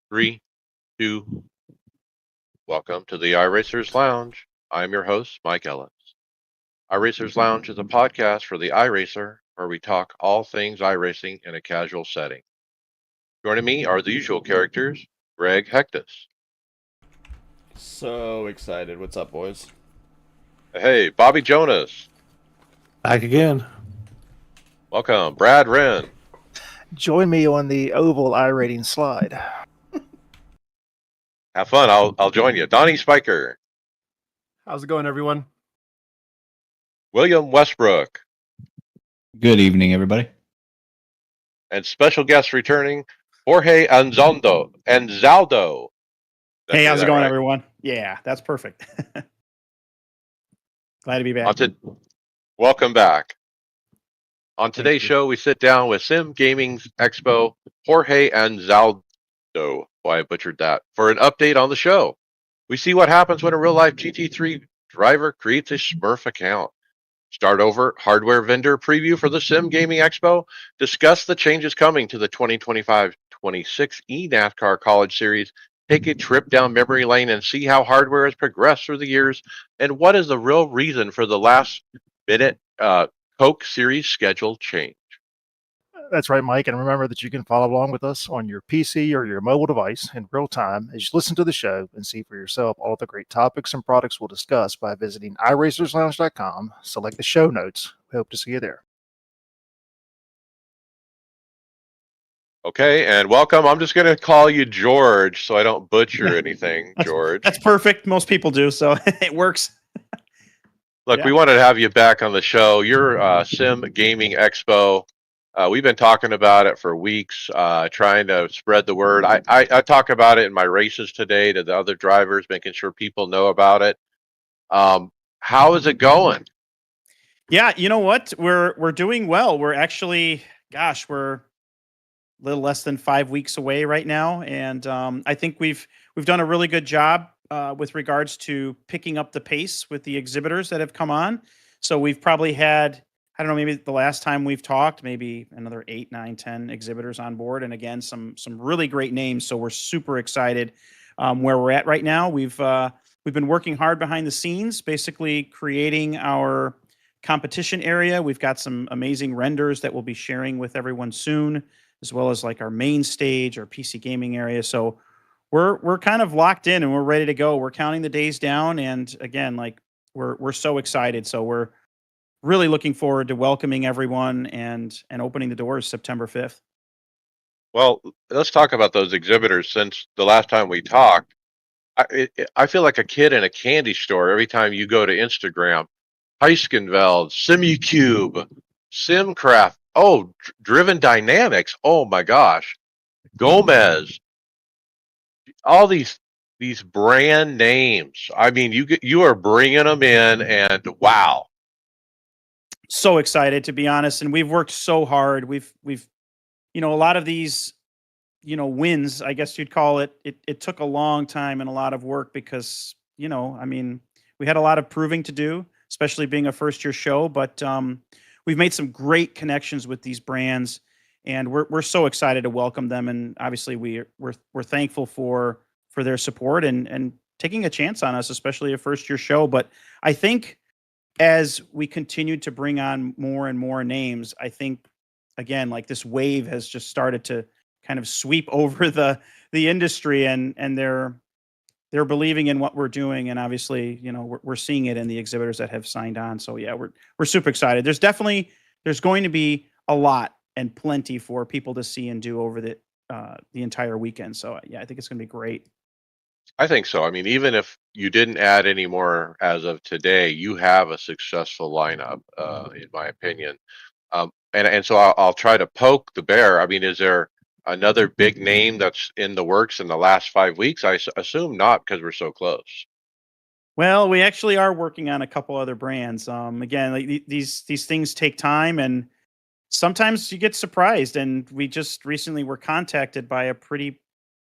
Three, two, welcome to the iRacers Lounge. I'm your host, Mike Ellis. iRacers Lounge is a podcast for the iRacer where we talk all things iRacing in a casual setting. Joining me are the usual characters, Greg Hectus. So excited. What's up, boys? Hey, Bobby Jonas. Back again. Welcome, Brad Wren. Join me on the oval iRating slide. Have fun. I'll join you. Donnie Spiker. How's it going, everyone? William Westbrook. Good evening, everybody. And special guest returning, Jorge Anzaldo. Hey, how's it going, everyone? Yeah, that's perfect. Glad to be back. Welcome back. On today's show, we sit down with Sim Gaming Expo, Jorge Anzaldo. Boy, I butchered that. For an update on the show. We see what happens when a real-life GT3 driver creates a Smurf account. Start over hardware vendor preview for the Sim Gaming Expo. Discuss the changes coming to the 2025-26 eNASCAR College Series. Take a trip down memory lane and see how hardware has progressed through the years and what is the real reason for the last-minute Coke Series schedule change. That's right, Mike. And remember that you can follow along with us on your PC or your mobile device in real time as you listen to the show and see for yourself all the great topics and products we'll discuss by visiting iRacersLounge.com. Select the show notes. We hope to see you there. Okay, and welcome. I'm just going to call you George so I don't butcher anything, George. That's perfect. Most people do, so it works. Look, we wanted to have you back on the show. You're Sim Gaming Expo. We've been talking about it for weeks, trying to spread the word. I talk about it in my races today to the other drivers, making sure people know about it. How is it going? Yeah, you know what? We're doing well. We're actually, we're a little less than 5 weeks away right now, and I think we've done a really good job with regards to picking up the pace with the exhibitors that have come on. So we've probably had, I don't know, maybe the last time we've talked, maybe another 8, 9, 10 exhibitors on board. And again, some really great names. So we're super excited where we're at right now. We've been working hard behind the scenes, basically creating our competition area. We've got some amazing renders that we'll be sharing with everyone soon, as well as like our main stage, our PC gaming area. So we're kind of locked in and we're ready to go. We're counting the days down. And again, like we're so excited. So we're really looking forward to welcoming everyone and opening the doors September 5th. Well, let's talk about those exhibitors. Since the last time we talked, I feel like a kid in a candy store every time you go to Instagram. Heiskenveld, Simucube, Simcraft, Driven Dynamics, oh my gosh, Gomez, all these brand names. I mean, you are bringing them in, and wow. So excited, to be honest, and we've worked so hard. We've a lot of these wins, I guess you'd call it. It took a long time and a lot of work because we had a lot of proving to do, especially being a first year show, but we've made some great connections with these brands, and we're so excited to welcome them. And obviously we're thankful for their support and taking a chance on us, especially a first year show. But I think as we continue to bring on more and more names, I think, again, like this wave has just started to kind of sweep over the industry, and they're believing in what we're doing. And obviously, we're seeing it in the exhibitors that have signed on. So yeah, we're super excited. There's going to be a lot and plenty for people to see and do over the entire weekend. So yeah, I think it's going to be great. I think so. I mean, even if you didn't add any more as of today, you have a successful lineup, in my opinion. And so I'll try to poke the bear. I mean, is there another big name that's in the works in the last 5 weeks? I assume not, because we're so close. Well, we actually are working on a couple other brands. Again, like these things take time, and sometimes you get surprised. And we just recently were contacted by a pretty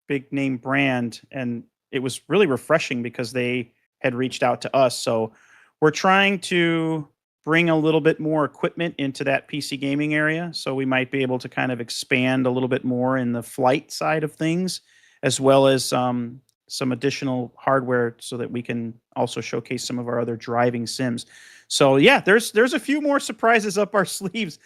big name brand, and it was really refreshing because they had reached out to us. So we're trying to bring a little bit more equipment into that PC gaming area. So we might be able to kind of expand a little bit more in the flight side of things, as well as some additional hardware so that we can also showcase some of our other driving sims. So yeah, there's a few more surprises up our sleeves.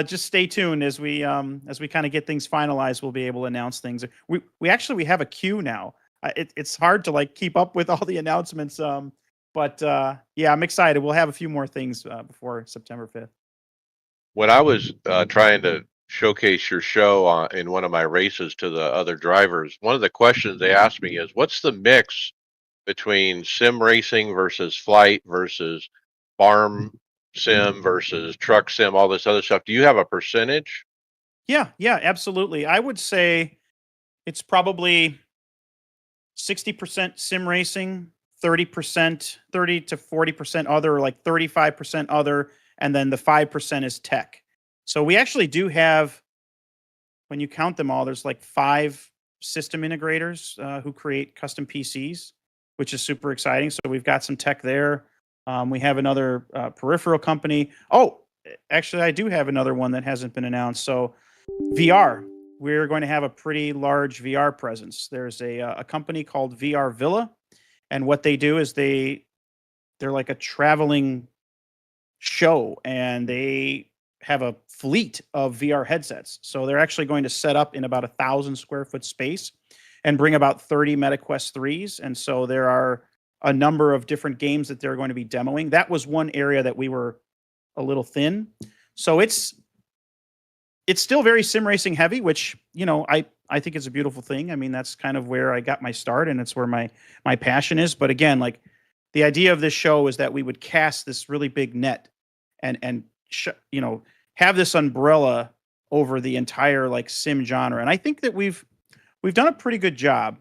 Just stay tuned as we kind of get things finalized. We'll be able to announce things. We actually have a queue now. It's hard to like keep up with all the announcements. But yeah, I'm excited. We'll have a few more things before September 5th. When I was trying to showcase your show in one of my races to the other drivers, one of the questions they asked me is, what's the mix between sim racing versus flight versus farm sim versus truck sim, all this other stuff? Do you have a percentage? Yeah, absolutely. I would say it's probably 60% sim racing, 30%, 30 to 40% other, like 35% other, and then the 5% is tech. So we actually do have, when you count them all, there's like 5 system integrators who create custom PCs, which is super exciting. So we've got some tech there. We have another peripheral company. Oh, actually, I do have another one that hasn't been announced. So VR, we're going to have a pretty large VR presence. There's a company called VR Villa, and what they do is they're like a traveling show, and they have a fleet of VR headsets. So they're actually going to set up in about 1,000 square foot space and bring about 30 MetaQuest 3s. And so there are a number of different games that they're going to be demoing. That was one area that we were a little thin. So it's still very sim racing heavy, which, I think is a beautiful thing. I mean, that's kind of where I got my start, and it's where my passion is. But again, like, the idea of this show is that we would cast this really big net and have this umbrella over the entire like sim genre. And I think that we've done a pretty good job.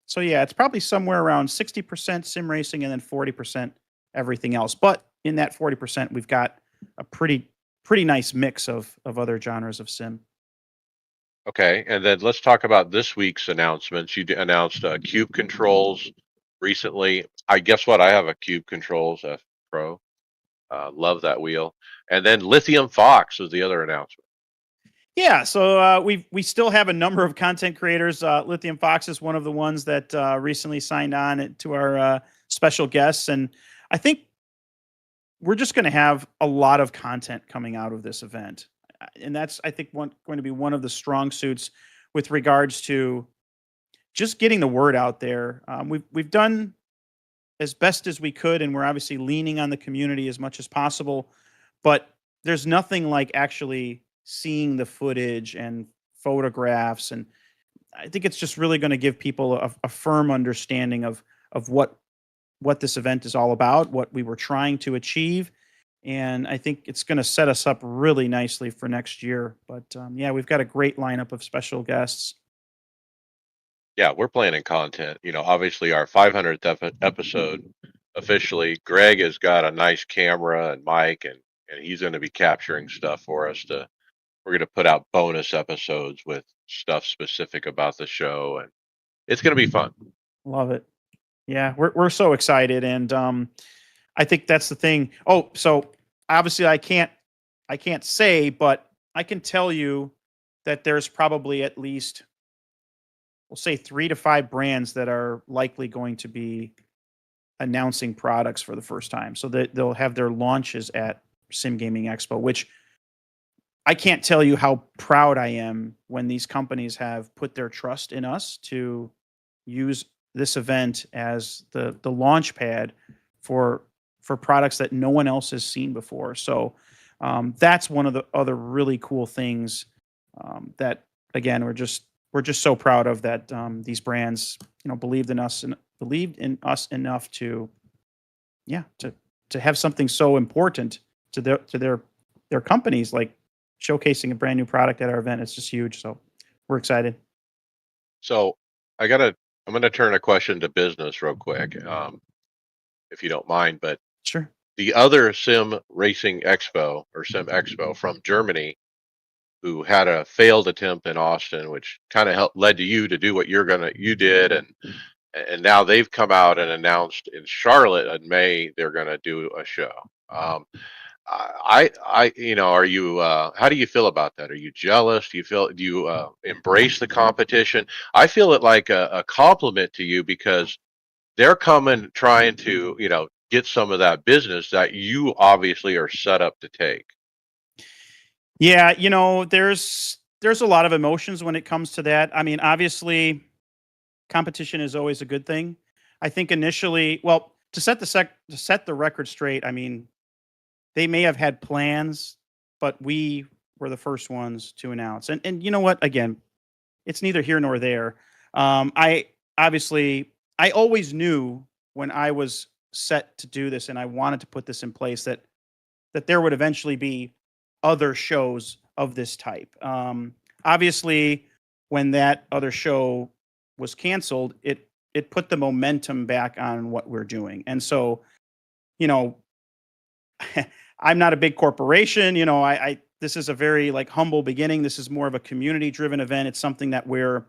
So yeah, it's probably somewhere around 60% sim racing and then 40% everything else. But in that 40%, we've got a pretty nice mix of other genres of sim. Okay, and then let's talk about this week's announcements. You announced Cube Controls recently. I guess what? I have a Cube Controls F Pro. Love that wheel. And then Lithium Fox was the other announcement. Yeah, so we still have a number of content creators. Lithium Fox is one of the ones that recently signed on to our special guests, and I think we're just going to have a lot of content coming out of this event, and that's, I think, going to be one of the strong suits with regards to just getting the word out there. We've done as best as we could, and we're obviously leaning on the community as much as possible, but there's nothing like actually seeing the footage and photographs, and I think it's just really going to give people a firm understanding of what this event is all about, what we were trying to achieve, and I think it's going to set us up really nicely for next year. But yeah, we've got a great lineup of special guests. Yeah, we're planning content. Obviously our 500th episode officially. Greg has got a nice camera and mic, and he's going to be capturing stuff for us to. We're going to put out bonus episodes with stuff specific about the show, and it's going to be fun. Love it. Yeah, we're so excited, and I think that's the thing. Oh, so obviously I can't say, but I can tell you that there's probably at least, we'll say, 3 to 5 brands that are likely going to be announcing products for the first time. So that they'll have their launches at Sim Gaming Expo, which I can't tell you how proud I am when these companies have put their trust in us to use this event as the launch pad for products that no one else has seen before. So that's one of the other really cool things that, again, we're just so proud of, that these brands believed in us enough to have something so important to their companies, like showcasing a brand new product at our event. It's just huge. So we're excited. So I'm going to turn a question to business real quick, if you don't mind. But Sure. the other Sim Racing Expo or Sim Expo from Germany, who had a failed attempt in Austin, which kind of led to you to do what you did, and and now they've come out and announced in Charlotte in May they're going to do a show. Are you? How do you feel about that? Are you jealous? Do you embrace the competition? I feel it like a compliment to you because they're coming trying to, get some of that business that you obviously are set up to take. Yeah, there's a lot of emotions when it comes to that. I mean, obviously, competition is always a good thing. I think initially, well, to set the record straight, I mean, they may have had plans, but we were the first ones to announce. And you know what? Again, it's neither here nor there. I obviously I always knew when I was set to do this and I wanted to put this in place that there would eventually be other shows of this type. Obviously, when that other show was canceled, it put the momentum back on what we're doing. And so, you know, I'm not a big corporation. I this is a very like humble beginning. This is more of a community driven event. It's something that we're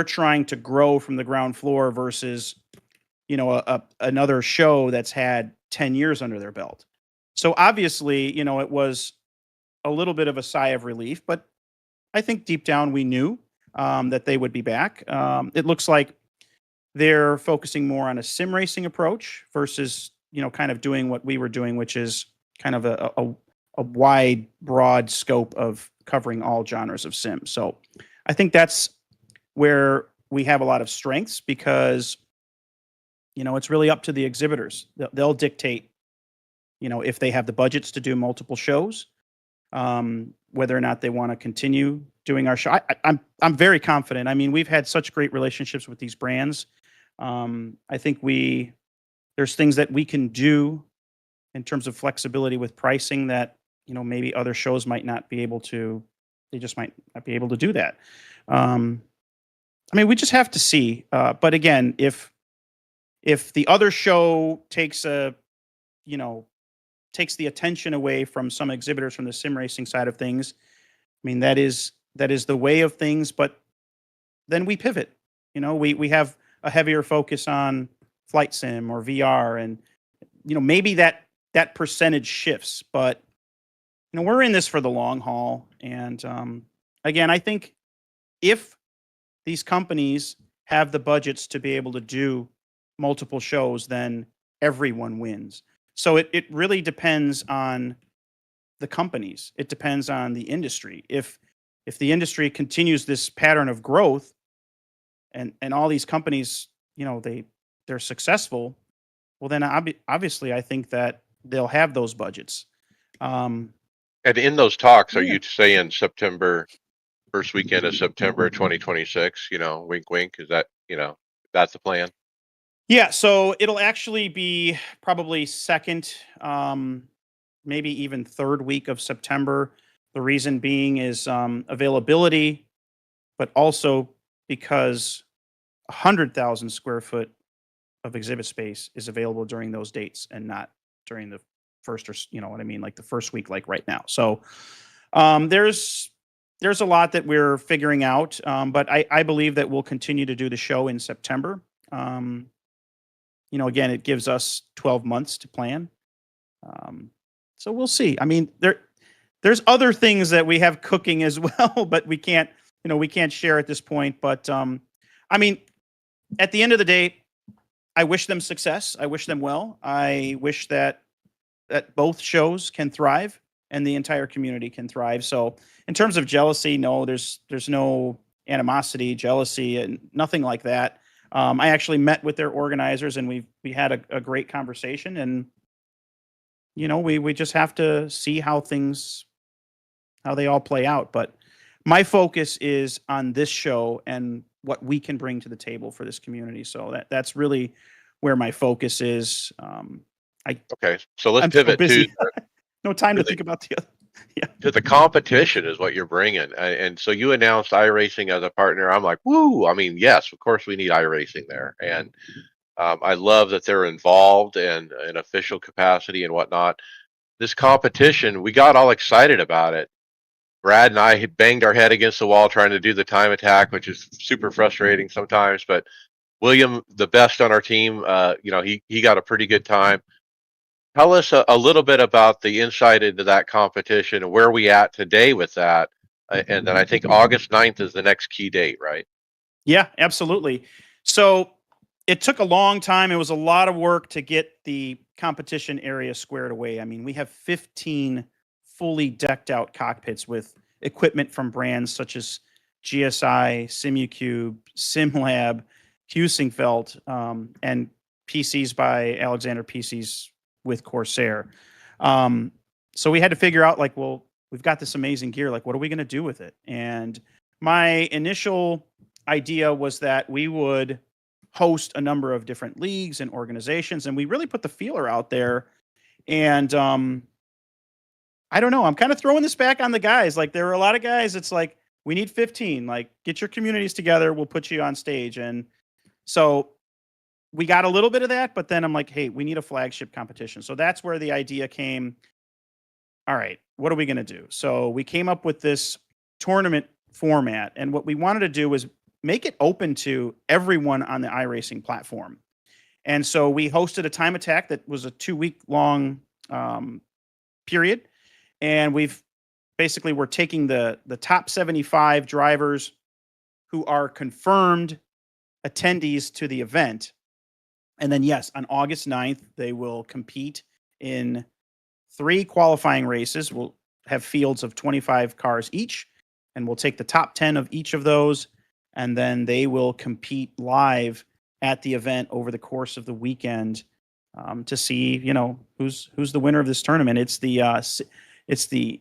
trying to grow from the ground floor versus another show that's had 10 years under their belt. So obviously, it was a little bit of a sigh of relief, but I think deep down we knew that they would be back. It looks like they're focusing more on a sim racing approach versus kind of doing what we were doing, which is kind of a wide, broad scope of covering all genres of sim. So I think that's where we have a lot of strengths because it's really up to the exhibitors. They'll dictate if they have the budgets to do multiple shows, whether or not they want to continue doing our show. I'm very confident. I mean, we've had such great relationships with these brands. I think there's things that we can do in terms of flexibility with pricing that maybe other shows might not be able to. They just might not be able to do that. I mean, we just have to see. But again, if the other show takes takes the attention away from some exhibitors from the sim racing side of things, I mean that is the way of things. But then we pivot. We have a heavier focus on flight sim or VR, and maybe that percentage shifts. But we're in this for the long haul. And again, I think if these companies have the budgets to be able to do multiple shows, then everyone wins. So it really depends on the companies. It depends on the industry. If the industry continues this pattern of growth and all these companies, they're successful, well then obviously I think that they'll have those budgets. And in those talks, are Yeah. you saying September, first weekend of September 2026? Wink, wink. Is that that's the plan? Yeah, so it'll actually be probably second, maybe even third week of September. The reason being is availability, but also because 100,000 square foot of exhibit space is available during those dates and not during the first, or you know what I mean, like the first week, like right now. So there's a lot that we're figuring out, but I believe that we'll continue to do the show in September. Again, it gives us 12 months to plan. So we'll see. I mean, there's other things that we have cooking as well, but we can't share at this point. But I mean, at the end of the day, I wish them success. I wish them well. I wish that both shows can thrive and the entire community can thrive. So in terms of jealousy, no, there's no animosity, jealousy, and nothing like that. I actually met with their organizers and we had a great conversation, and we just have to see how they all play out. But my focus is on this show and what we can bring to the table for this community. So that's really where my focus is. Okay, so let's I'm so pivot busy. to No time to the- think about the other. Yeah. to the competition is what you're bringing. And so you announced iRacing as a partner. I'm like, woo! I mean, yes, of course we need iRacing there, and I love that they're involved in an official capacity and whatnot. This competition, we got all excited about it. Brad and I had banged our head against the wall trying to do the time attack, which is super frustrating sometimes. But William, the best on our team, he got a pretty good time. Tell us a little bit about the insight into that competition and where we at today with that. And then I think August 9th is the next key date, right? Yeah, absolutely. So it took a long time. It was a lot of work to get the competition area squared away. I mean, we have 15 fully decked out cockpits with equipment from brands such as GSI, SimuCube, SimLab, Husingfeld, and PCs by Alexander PCs with Corsair. So we had to figure out, like, well, we've got this amazing gear. Like, what are we going to do with it? And my initial idea was that we would host a number of different leagues and organizations, and we really put the feeler out there. And I don't know, I'm kind of throwing this back on the guys. Like, there were a lot of guys, it's like, we need 15, like, get your communities together, we'll put you on stage. And so we got a little bit of that, but then I'm like, hey, we need a flagship competition. So that's where the idea came. All right, what are we going to do? So we came up with this tournament format, and what we wanted to do was make it open to everyone on the iRacing platform. And so we hosted a time attack that was a 2-week long period, and we're taking the top 75 drivers who are confirmed attendees to the event, and then yes, on August 9th they will compete in 3 qualifying races. We'll have fields of 25 cars each, and we'll take the top 10 of each of those, and then they will compete live at the event over the course of the weekend to see, who's the winner of this tournament. It's the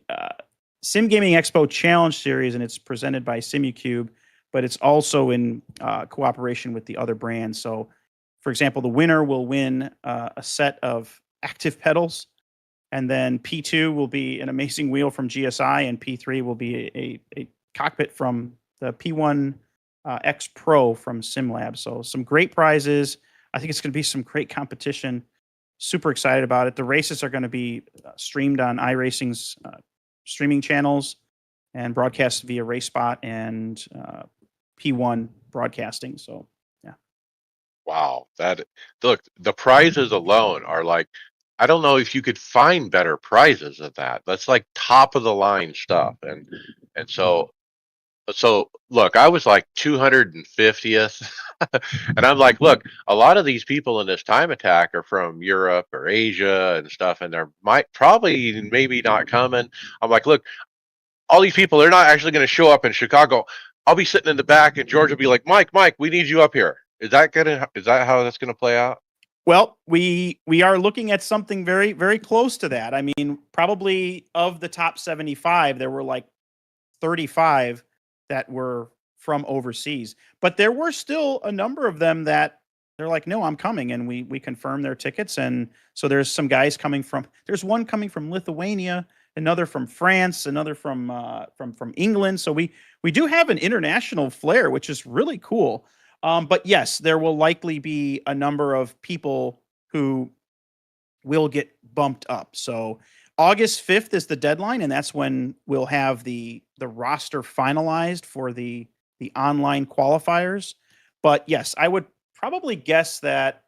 Sim Gaming Expo Challenge Series, and it's presented by SimuCube, but it's also in cooperation with the other brands. So, for example, the winner will win a set of active pedals, and then P2 will be an amazing wheel from GSI, and P3 will be a cockpit from the P1 X Pro from SimLab. So some great prizes. I think it's going to be some great competition. Super excited about it. The races are going to be streamed on iRacing's streaming channels and broadcast via RaceSpot and P1 broadcasting. So, yeah. Wow. Look, the prizes alone are like, I don't know if you could find better prizes than that. That's like top of the line stuff. And so look, I was like 250th. And I'm like, look, a lot of these people in this time attack are from Europe or Asia and stuff, and they're maybe not coming. I'm like, look, all these people, they're not actually going to show up in Chicago. I'll be sitting in the back, and George will be like, Mike, we need you up here. Is that how that's gonna play out? Well, we are looking at something very, very close to that. I mean, probably of the top 75, there were like 35 that were from overseas, but there were still a number of them that they're like, no, I'm coming. And we confirmed their tickets. And so there's some guys there's one coming from Lithuania, another from France, another from England. So we do have an international flair, which is really cool. But yes, there will likely be a number of people who will get bumped up. So August 5th is the deadline, and that's when we'll have the roster finalized for the online qualifiers. But yes, I would probably guess that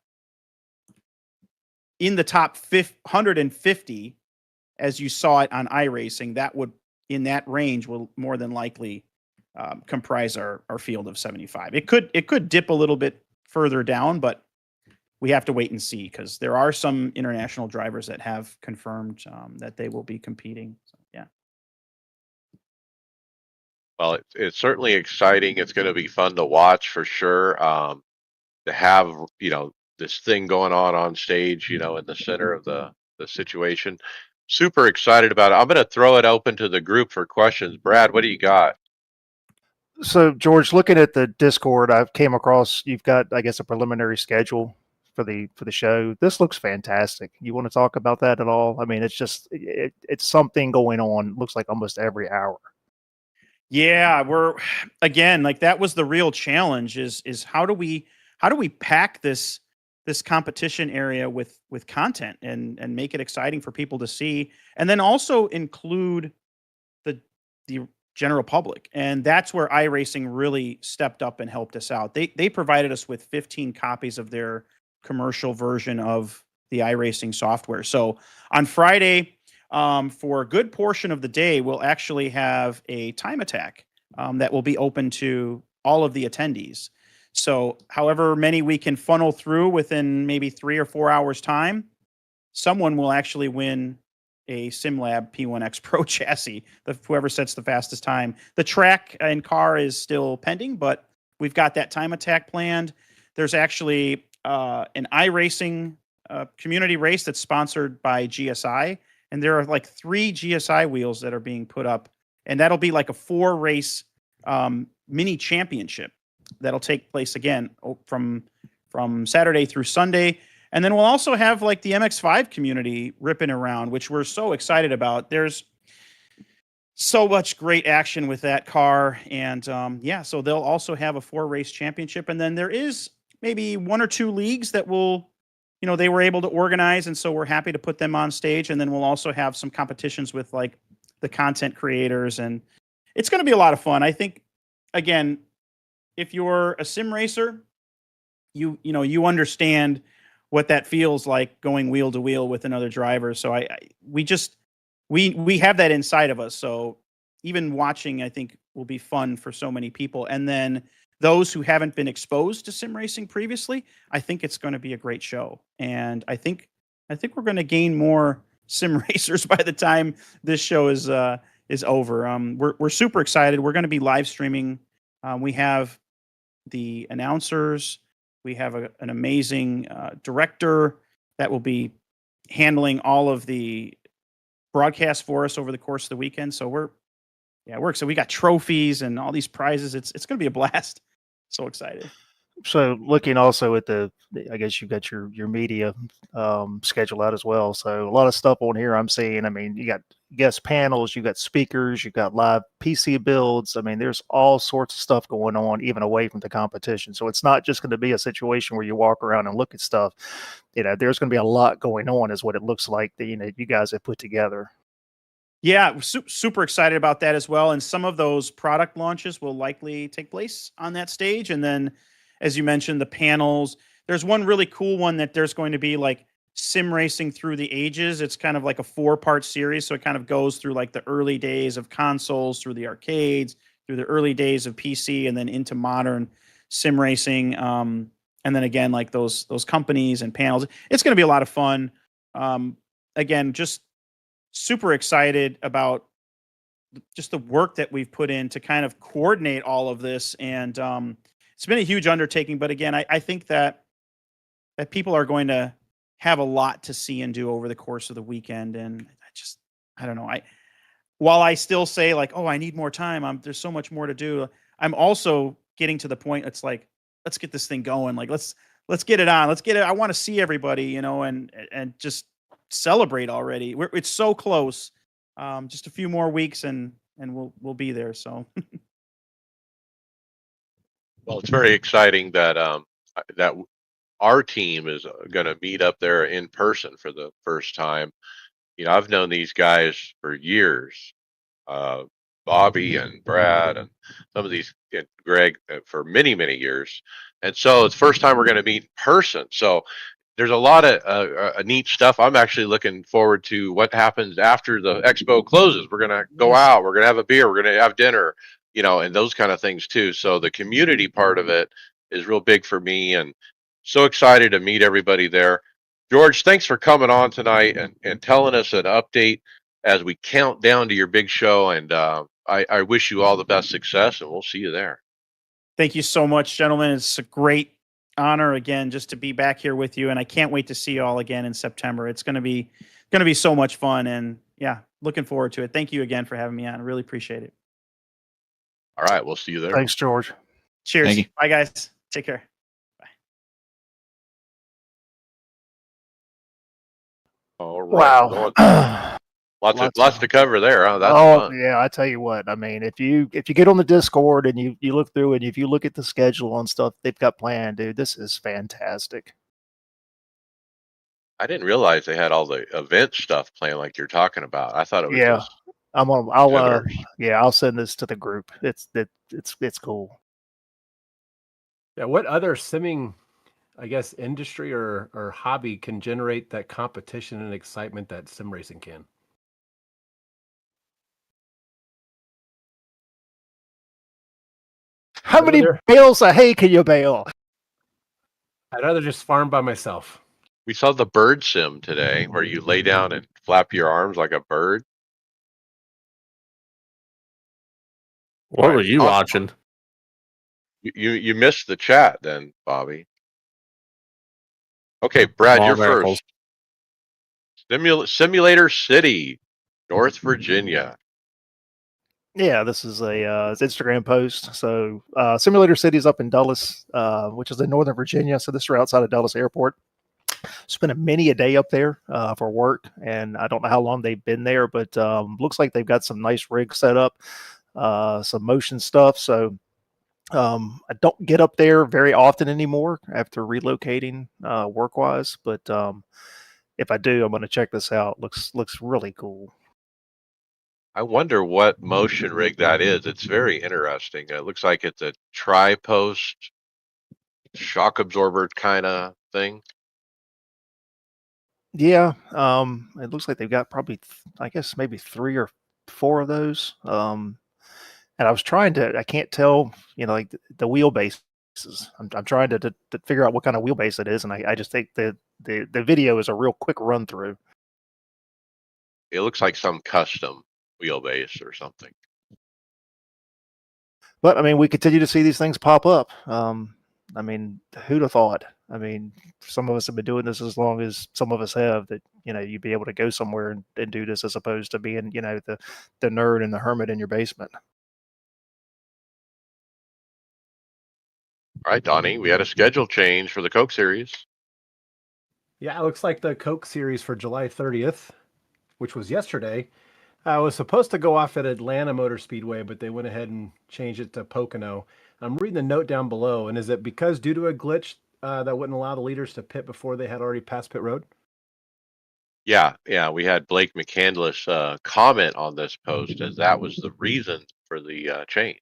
in the top 150, as you saw it on iRacing, that would, in that range, will more than likely comprise our field of 75. It could dip a little bit further down, but we have to wait and see, because there are some international drivers that have confirmed that they will be competing. So, yeah. Well, it's certainly exciting. It's going to be fun to watch for sure. To have this thing going on stage, in the center of the situation. Super excited about it. I'm going to throw it open to the group for questions. Brad, what do you got? So, George, looking at the Discord, I came across, you've got, I guess, a preliminary schedule for the show. This looks fantastic. You want to talk about that at all? I mean, it's just it's something going on. Looks like almost every hour. Yeah, we're again, like, that was the real challenge is how do we pack this competition area with content and make it exciting for people to see, and then also include the general public. And that's where iRacing really stepped up and helped us out. They provided us with 15 copies of their commercial version of the iRacing software. So on Friday, for a good portion of the day, we'll actually have a time attack that will be open to all of the attendees. So however many we can funnel through within maybe 3 or 4 hours time, someone will actually win a SimLab P1X Pro chassis, whoever sets the fastest time. The track and car is still pending, but we've got that time attack planned. There's actually an iRacing community race that's sponsored by GSI, and there are like 3 GSI wheels that are being put up, and that'll be like a 4-race mini championship that'll take place again from Saturday through Sunday. And then we'll also have like the MX5 community ripping around, which we're so excited about. There's so much great action with that car. And so they'll also have a 4-race championship. And then there is maybe 1 or 2 leagues that they were able to organize. And so we're happy to put them on stage. And then we'll also have some competitions with like the content creators. And it's going to be a lot of fun. I think, again, if you're a sim racer, you understand what that feels like going wheel to wheel with another driver. So we have that inside of us. So even watching, I think, will be fun for so many people. And then those who haven't been exposed to sim racing previously, I think it's going to be a great show. And I think we're going to gain more sim racers by the time this show is over. We're super excited. We're going to be live streaming. We have the announcers. We have an amazing director that will be handling all of the broadcasts for us over the course of the weekend. So we're excited. We got trophies and all these prizes. It's going to be a blast. So excited. So looking also at I guess you got your media schedule out as well. So a lot of stuff on here I'm seeing. I mean, you got guest panels, you got speakers, you got live PC builds. I mean, there's all sorts of stuff going on, even away from the competition. So it's not just going to be a situation where you walk around and look at stuff. There's going to be a lot going on, is what it looks like that you guys have put together. Yeah, we're super excited about that as well. And some of those product launches will likely take place on that stage. And then, as you mentioned, the panels. There's one really cool one that there's going to be like sim racing through the ages. It's kind of like a 4-part series. So it kind of goes through like the early days of consoles, through the arcades, through the early days of PC, and then into modern sim racing. And then again, like those companies and panels. It's going to be a lot of fun. Again, just super excited about just the work that we've put in to kind of coordinate all of this. And it's been a huge undertaking, but again, I think that people are going to have a lot to see and do over the course of the weekend. And I don't know. While I still say like, oh, I need more time, there's so much more to do. I'm also getting to the point. It's like, let's get this thing going. Like, let's get it on. Let's get it. I want to see everybody, and just celebrate already. It's so close. Just a few more weeks and we'll be there. So. Well, it's very exciting that our team is going to meet up there in person for the first time. I've known these guys for years, Bobby and Brad and some of these, and Greg, for many, many years. And so it's the first time we're going to meet in person. So there's a lot of neat stuff. I'm actually looking forward to what happens after the expo closes. We're going to go out, we're going to have a beer, we're going to have dinner, and those kind of things too. So the community part of it is real big for me, and so excited to meet everybody there. George, thanks for coming on tonight and telling us an update as we count down to your big show. And I wish you all the best success, and we'll see you there. Thank you so much, gentlemen. It's a great honor again just to be back here with you, and I can't wait to see you all again in September. It's going to be so much fun, and yeah, looking forward to it. Thank you again for having me on. I really appreciate it. All right, we'll see you there. Thanks, George. Cheers. Thank you. Bye, guys. Take care. All right. Wow. Lots to cover there. Huh? That's fun. Yeah, I tell you what. I mean, if you get on the Discord and you look through it, if you look at the schedule and stuff they've got planned, dude, this is fantastic. I didn't realize they had all the event stuff planned like you're talking about. I thought it was Yeah. just Jitters. I'll send this to the group. It's cool. Yeah. What other simming, I guess, industry or hobby can generate that competition and excitement that sim racing can? How many bales of hay can you bale? I'd rather just farm by myself. We saw the bird sim today where you lay down and flap your arms like a bird. What Right. were you Awesome. watching? You missed the chat then, Bobby. Okay, Brad, Small you're miracles. first. Simulator City, North Virginia. Yeah, this is it's Instagram post. So Simulator City is up in Dulles, which is in Northern Virginia. So this is outside of Dulles Airport. Spent many a day up there for work, and I don't know how long they've been there, but looks like they've got some nice rigs set up, some motion stuff. So I don't get up there very often anymore after relocating work wise, but if I do, I'm going to check this out. Looks really cool. I wonder what motion rig that is. It's very interesting. It looks like it's a tri-post shock absorber kind of thing. Yeah, it looks like they've got probably, I guess, maybe 3 or 4 of those. And I was trying to, I can't tell, like the wheelbases. I'm trying to figure out what kind of wheelbase it is, and I just think the video is a real quick run through. It looks like some custom wheelbase or something. But I mean, we continue to see these things pop up. I mean, who'd have thought? I mean, some of us have been doing this as long as some of us have. That you'd be able to go somewhere and do this as opposed to being, the nerd and the hermit in your basement. All right, Donnie, we had a schedule change for the Coke series. Yeah, it looks like the Coke series for July 30th, which was yesterday, was supposed to go off at Atlanta Motor Speedway, but they went ahead and changed it to Pocono. I'm reading the note down below, and is it because due to a glitch that wouldn't allow the leaders to pit before they had already passed pit road? Yeah, we had Blake McCandless comment on this post as that was the reason for the change.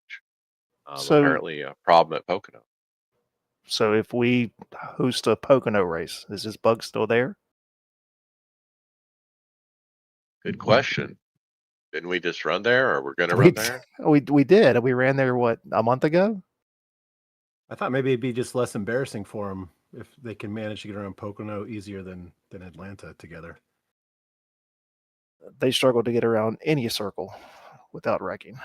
So- Apparently a problem at Pocono. So if we host a Pocono race, is this bug still there? Good question. Didn't we just run there, or we're going to We run there? we did. We ran there a month ago. I thought maybe it'd be just less embarrassing for them if they can manage to get around Pocono easier than Atlanta together. They struggled to get around any circle without wrecking.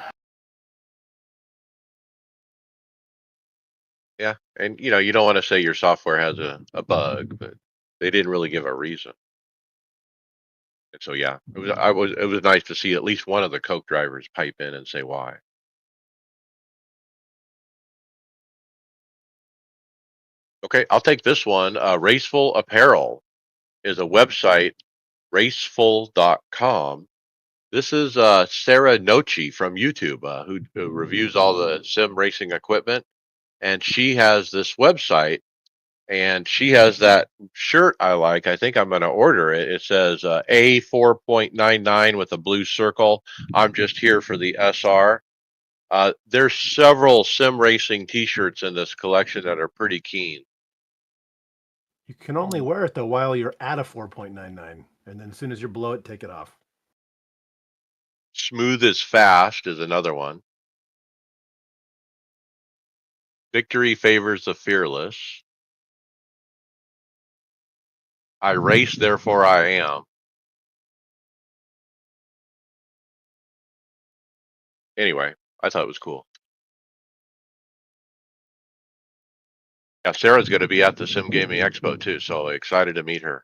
Yeah, and you don't want to say your software has a bug, but they didn't really give a reason. And so yeah, it was nice to see at least one of the Coke drivers pipe in and say why. Okay, I'll take this one. Raceful Apparel is a website, raceful.com. This is Sarah Nochi from YouTube, who reviews all the sim racing equipment, and she has this website, and she has that shirt I like. I think I'm going to order it. It says A 4.99 with a blue circle. I'm just here for the SR. There's several sim racing T-shirts in this collection that are pretty keen. You can only wear it though while you're at a 4.99, and then as soon as you're below it, take it off. Smooth as fast is another one. Victory favors the fearless. I race, therefore I am. Anyway, I thought it was cool. Yeah, Sarah's going to be at the Sim Gaming Expo too, so excited to meet her.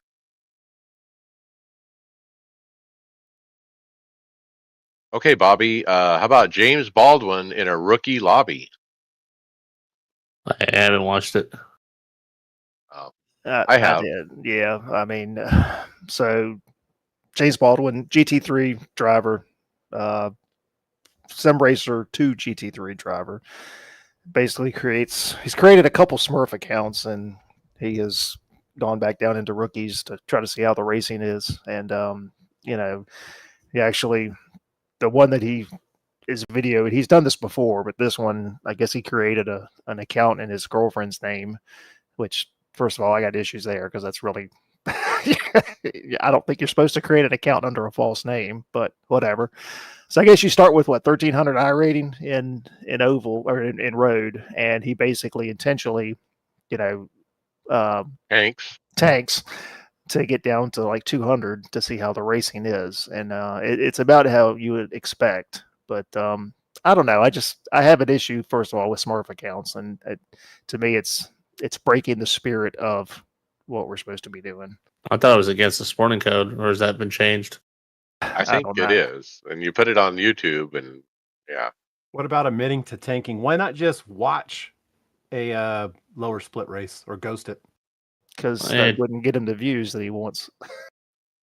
Okay, Bobby, how about James Baldwin in a rookie lobby? I haven't watched it. I have. did. Yeah, I mean, so James Baldwin, GT3 driver, Sim Racer 2 GT3 driver, basically he's created a couple Smurf accounts, and he has gone back down into rookies to try to see how the racing is. And he actually the one that he is videoed, he's done this before, but this one, I guess he created an account in his girlfriend's name, which first of all, I got issues there because that's really I don't think you're supposed to create an account under a false name, but whatever. So I guess you start with what 1300 I rating in oval or in road, and he basically intentionally, you know, Hanks. tanks to get down to like 200 to see how the racing is, and it's about how you would expect. But I don't know. I have an issue first of all with Smurf accounts, and to me, it's breaking the spirit of what we're supposed to be doing. I thought it was against the sporting code, or has that been changed? I think don't it know. is. And you put it on YouTube, and yeah. What about admitting to tanking? Why not just watch a lower split race or ghost it? Because that Hey. wouldn't get him the views that he wants.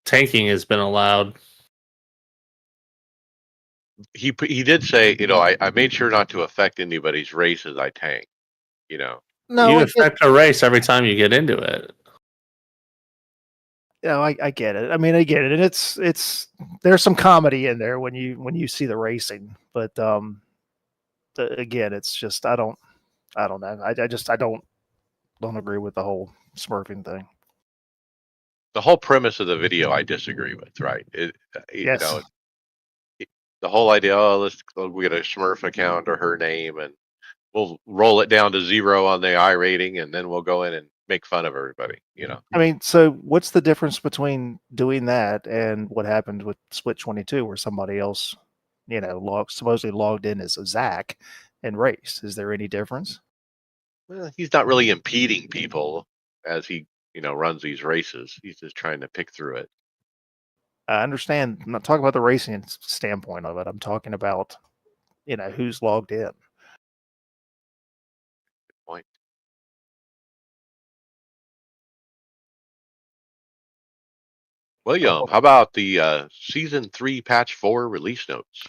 Tanking has been allowed. He did say, I made sure not to affect anybody's race as I tank. No, You I get, affect a race every time you get into it. I get it. I mean, I get it, and it's there's some comedy in there when you see the racing, but again, it's just I don't know. I don't agree with the whole smurfing thing. The whole premise of the video I disagree with, right? Yes. The whole idea, we get a Smurf account or her name, and we'll roll it down to 0 on the I rating, and then we'll go in and make fun of everybody. I mean, so what's the difference between doing that and what happened with Split 22, where somebody else, supposedly logged in as a Zach and raced? Is there any difference? Well, he's not really impeding people as he, runs these races. He's just trying to pick through it. I understand. I'm not talking about the racing standpoint of it. I'm talking about, who's logged in. Point. William, how about the season 3 patch 4 release notes?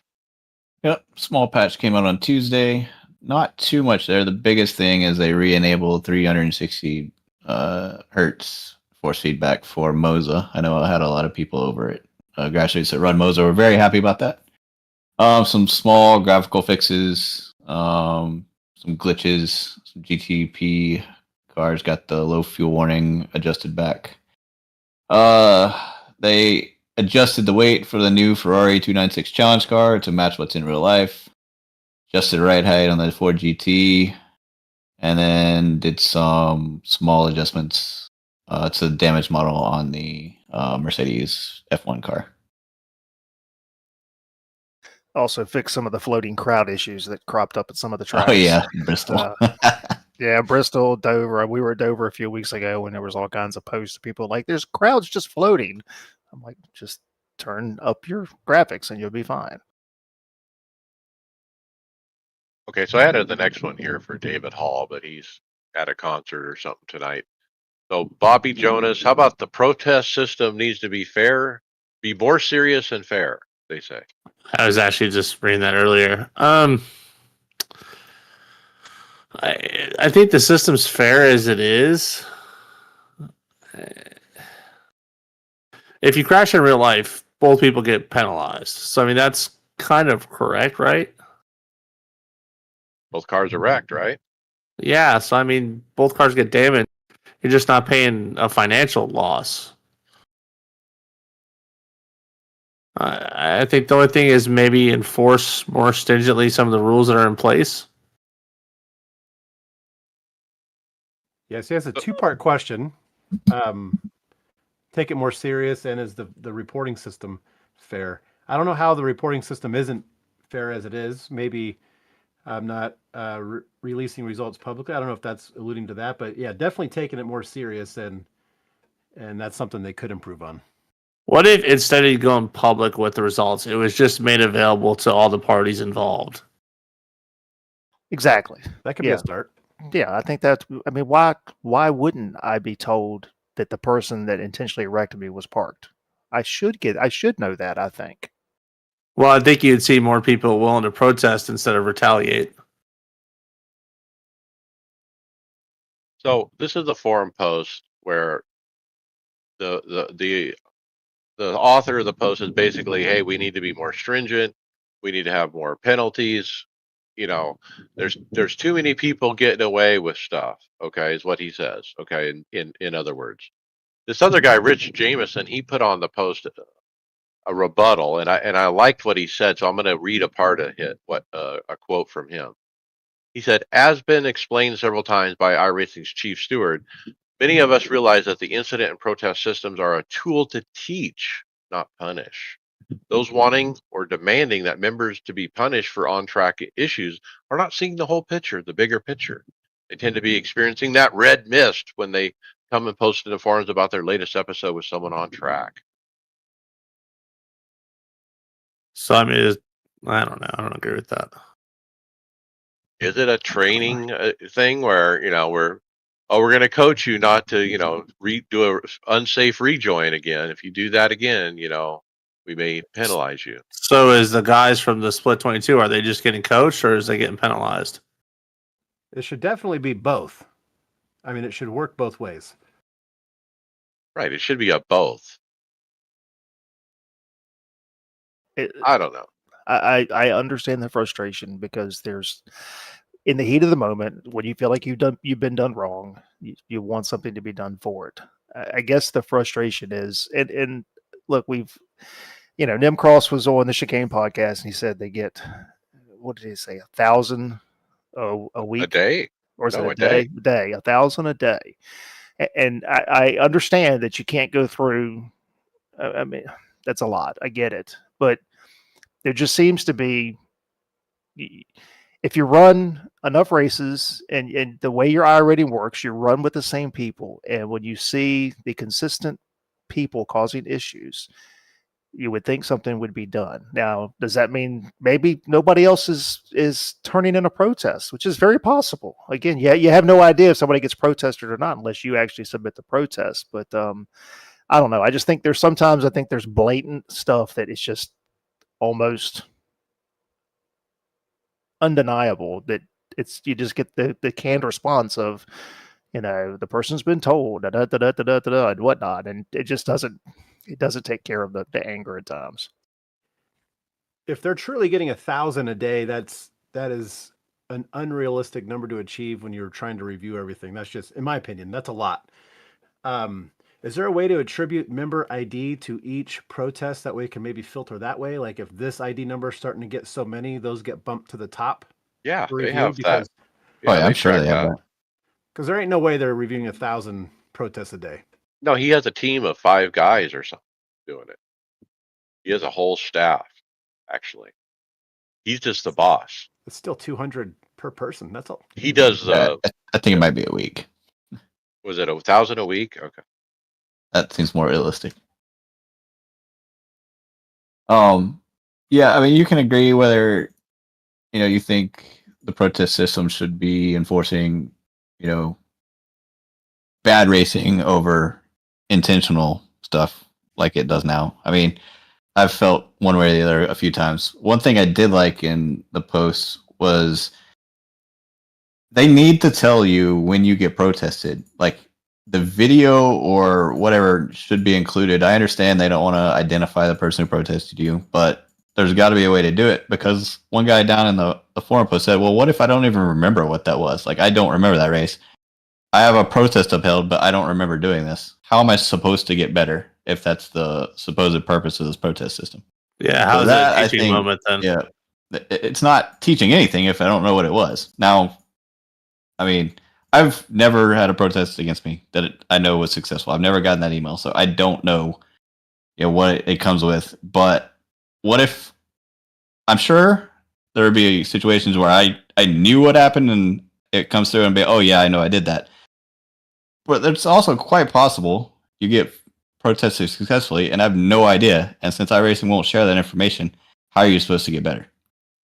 Yep, small patch came out on Tuesday. Not too much there. The biggest thing is they re-enabled 360 hertz force feedback for Moza. I know I had a lot of people over at Grassroots that run Moza were very happy about that. Some small graphical fixes, some glitches, some GTP cars got the low fuel warning adjusted back. They adjusted the weight for the new Ferrari 296 Challenge car to match what's in real life. Adjusted ride height on the Ford GT, and then did some small adjustments to the damage model on the Mercedes F1 car. Also fix some of the floating crowd issues that cropped up at some of the tracks. Oh yeah, Bristol. Yeah, Bristol, Dover. We were at Dover a few weeks ago when there was all kinds of posts of people like, there's crowds just floating. I'm like, just turn up your graphics and you'll be fine. Okay, so I added the next one here for David Hall, but he's at a concert or something tonight. So Bobby Jonas, how about the protest system needs to be fair, be more serious and fair, they say. I was actually just reading that earlier. I think the system's fair as it is. If you crash in real life, both people get penalized. So I mean that's kind of correct, right? Both cars are wrecked, right? Yeah, so I mean both cars get damaged. You're just not paying a financial loss. I think the only thing is maybe enforce more stringently some of the rules that are in place. Yes, he has a two-part question. Take it more serious, and is the reporting system fair? I don't know how the reporting system isn't fair as it is. Maybe I'm not releasing results publicly. I don't know if that's alluding to that, but yeah, definitely taking it more serious, and that's something they could improve on. What if instead of going public with the results, it was just made available to all the parties involved? Exactly. That could be a start. Yeah, I think that's. I mean, why wouldn't I be told that the person that intentionally wrecked me was parked? I should know that. I think. Well, I think you'd see more people willing to protest instead of retaliate. So this is the forum post where the author of the post is basically, hey, we need to be more stringent. We need to have more penalties. You know, there's too many people getting away with stuff. Okay, is what he says. Okay, in other words, this other guy, Rich Jameson, he put on the post a rebuttal, and I liked what he said, so I'm going to read a part of it. A quote from him. He said, "As been explained several times by iRacing's chief steward, many of us realize that the incident and protest systems are a tool to teach, not punish. Those wanting or demanding that members to be punished for on-track issues are not seeing the whole picture, the bigger picture. They tend to be experiencing that red mist when they come and post in the forums about their latest episode with someone on track." So I mean, I don't know. I don't agree with that. Is it a training thing where we're going to coach you not to do a unsafe rejoin again? If you do that again, we may penalize you. So is the guys from the Split 22, are they just getting coached or is they getting penalized? It should definitely be both. I mean, it should work both ways. Right. It should be a both. I don't know. I understand the frustration because there's, in the heat of the moment, when you feel like you've been done wrong, you want something to be done for it. I guess the frustration is, and look, Nimcross was on the Chicane podcast and he said they get, what did he say, 1,000 a week, A day, or is No, it a day? A day, 1,000 a day. And I understand that you can't go through. I mean, that's a lot. I get it, but there just seems to be, if you run enough races and the way your iRating works, you run with the same people. And when you see the consistent people causing issues, you would think something would be done. Now, does that mean maybe nobody else is turning in a protest, which is very possible? Again, you have no idea if somebody gets protested or not unless you actually submit the protest. But I don't know. I just think I think there's blatant stuff that is just almost undeniable, that you just get the canned response of, the person's been told and whatnot, and it just doesn't take care of the anger at times. If they're truly getting 1,000 a day, that is an unrealistic number to achieve when you're trying to review everything. That's just, in my opinion, that's a lot. Is there a way to attribute member ID to each protest? That way it can maybe filter that way. Like if this ID number is starting to get so many, those get bumped to the top. Yeah, for they review, have that. I'm they sure track they have that. Because there ain't no way they're reviewing 1,000 protests a day. No, he has a team of 5 guys or something doing it. He has a whole staff, actually. He's just the boss. It's still 200 per person. That's all. He does. I think it might be a week. Was it 1,000 a week? Okay. That seems more realistic. Yeah, I mean, you can agree whether you think the protest system should be enforcing bad racing over intentional stuff like it does now. I mean, I've felt one way or the other a few times. One thing I did like in the posts was they need to tell you when you get protested. Like the video or whatever should be included. I understand they don't want to identify the person who protested you, but there's got to be a way to do it, because one guy down in the forum post said, well, what if I don't even remember what that was? Like, I don't remember that race. I have a protest upheld, but I don't remember doing this. How am I supposed to get better if that's the supposed purpose of this protest system? Yeah, how's that a teaching moment then? Yeah, it's not teaching anything if I don't know what it was. Now, I mean, I've never had a protest against me that I know was successful. I've never gotten that email, so I don't know, what it comes with. But what if, I'm sure there would be situations where I knew what happened and it comes through and be, oh yeah, I know I did that. But it's also quite possible you get protested successfully and I have no idea. And since iRacing won't share that information, how are you supposed to get better?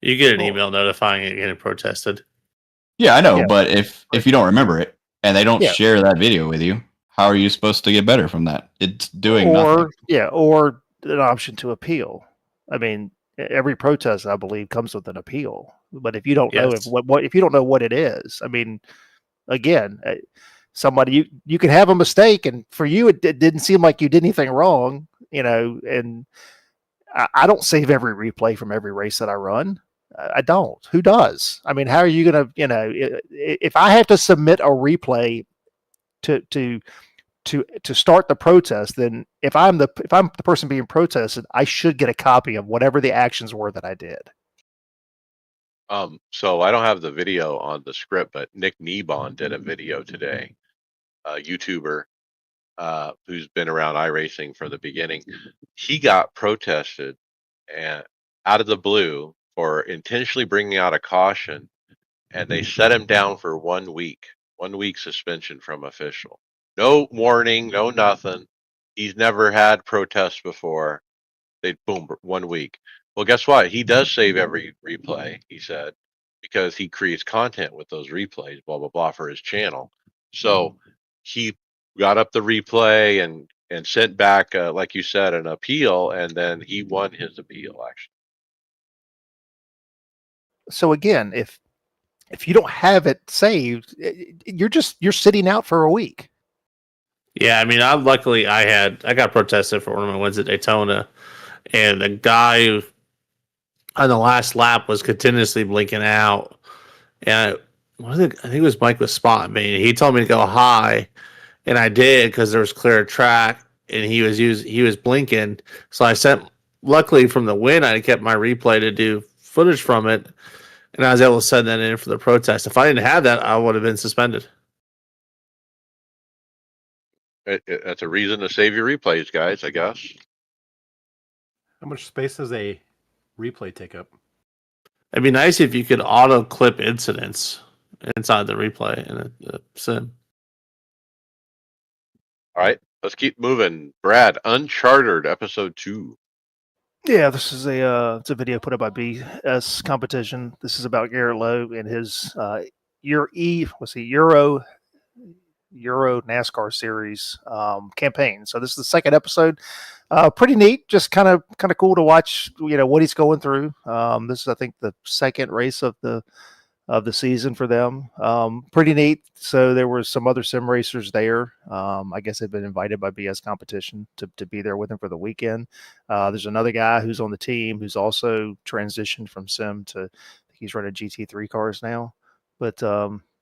You get an email notifying it getting protested. Yeah, I know. Yeah. But if you don't remember it and they don't share that video with you, how are you supposed to get better from that? It's doing nothing. Yeah, or an option to appeal. I mean, every protest, I believe, comes with an appeal. But if you don't know if you don't know what it is, I mean, again, somebody you can have a mistake, and for you it didn't seem like you did anything wrong, and I don't save every replay from every race that I run. I don't. Who does? I mean, how are you going to, if I have to submit a replay to start the protest, then if I'm the person being protested, I should get a copy of whatever the actions were that I did. So I don't have the video on the script, but Nick Nebon did a video today, a YouTuber who's been around iRacing from the beginning. He got protested and out of the blue for intentionally bringing out a caution, and they set him down for 1 week, 1 week suspension from official. No warning, no nothing. He's never had protests before. They boom, 1 week. Well, guess what? He does save every replay, he said, because he creates content with those replays, blah, blah, blah, for his channel. So he got up the replay and sent back, like you said, an appeal, and then he won his appeal, actually. So again, if you don't have it saved, you're sitting out for a week. Yeah, I mean, I got protested for one of my wins at Daytona, and the guy on the last lap was continuously blinking out, and I think it was Mike was spotting me. He told me to go high, and I did because there was clear track, and he was blinking. So I sent. Luckily, from the win, I kept my replay to do footage from it, and I was able to send that in for the protest. If I didn't have that, I would have been suspended. That's a reason to save your replays, guys, I guess. How much space does a replay take up? It'd be nice if you could auto clip incidents inside the replay in a sim. All right, let's keep moving. Brad, Uncharted Episode 2. Yeah, this is it's a video put up by BS Competition. This is about Garrett Lowe and his Euro NASCAR series campaign. So this is the second episode. Pretty neat, just kind of cool to watch, what he's going through. This is, I think, the second race of the season for them. Pretty neat. So there were some other sim racers there. I guess they've been invited by BS Competition to be there with him for the weekend. There's another guy who's on the team who's also transitioned from sim to, I think he's running GT3 cars now. But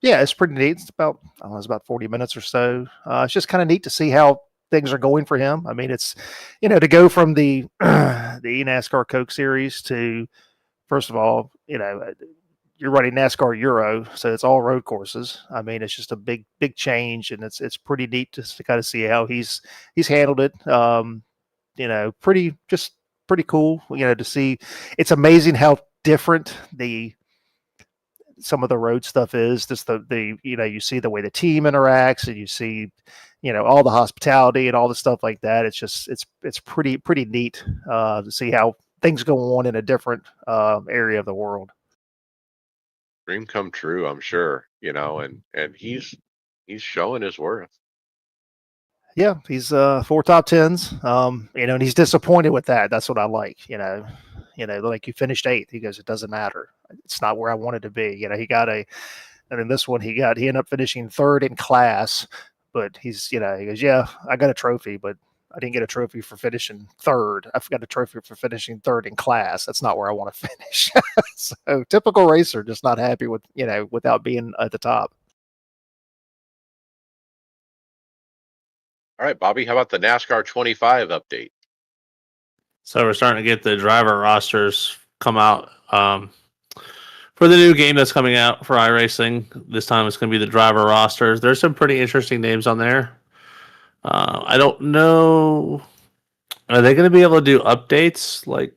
yeah, it's pretty neat. It's about 40 minutes or so. It's just kind of neat to see how things are going for him. I mean, it's, to go from the NASCAR Coke Series to, first of all, you're running NASCAR Euro, so it's all road courses. I mean, it's just a big change, and it's pretty neat just to kind of see how he's handled it. Pretty cool. To see. It's amazing how different some of the road stuff is. Just you see the way the team interacts, and you see, all the hospitality and all the stuff like that. It's just it's pretty neat to see how things go on in a different area of the world. Dream come true, I'm sure, and he's showing his worth. Yeah, he's 4 top 10s. And he's disappointed with that. That's what I like. Like you finished 8th. He goes, it doesn't matter. It's not where I wanted to be. And in this one he ended up finishing 3rd in class, but he goes, yeah, I got a trophy, but I didn't get a trophy for finishing 3rd. I've got a trophy for finishing 3rd in class. That's not where I want to finish. So typical racer, just not happy with, without being at the top. All right, Bobby, how about the NASCAR 25 update? So we're starting to get the driver rosters come out for the new game that's coming out for iRacing. This time it's going to be the driver rosters. There's some pretty interesting names on there. I don't know. Are they going to be able to do updates? Like,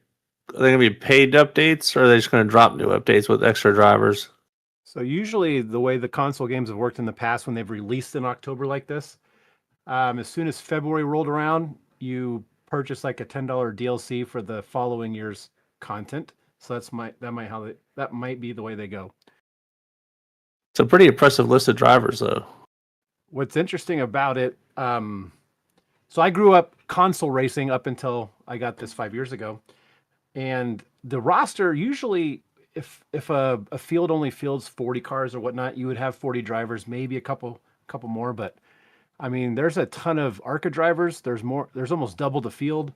are they going to be paid updates, or are they just going to drop new updates with extra drivers? So usually the way the console games have worked in the past when they've released in October like this, as soon as February rolled around, you purchase like a $10 DLC for the following year's content. So that might be the way they go. It's a pretty impressive list of drivers, though. What's interesting about it, so I grew up console racing up until I got this 5 years ago, and the roster usually, if a field only fields 40 cars or whatnot, you would have 40 drivers, maybe a couple more, but I mean, there's a ton of ARCA drivers. There's almost double the field.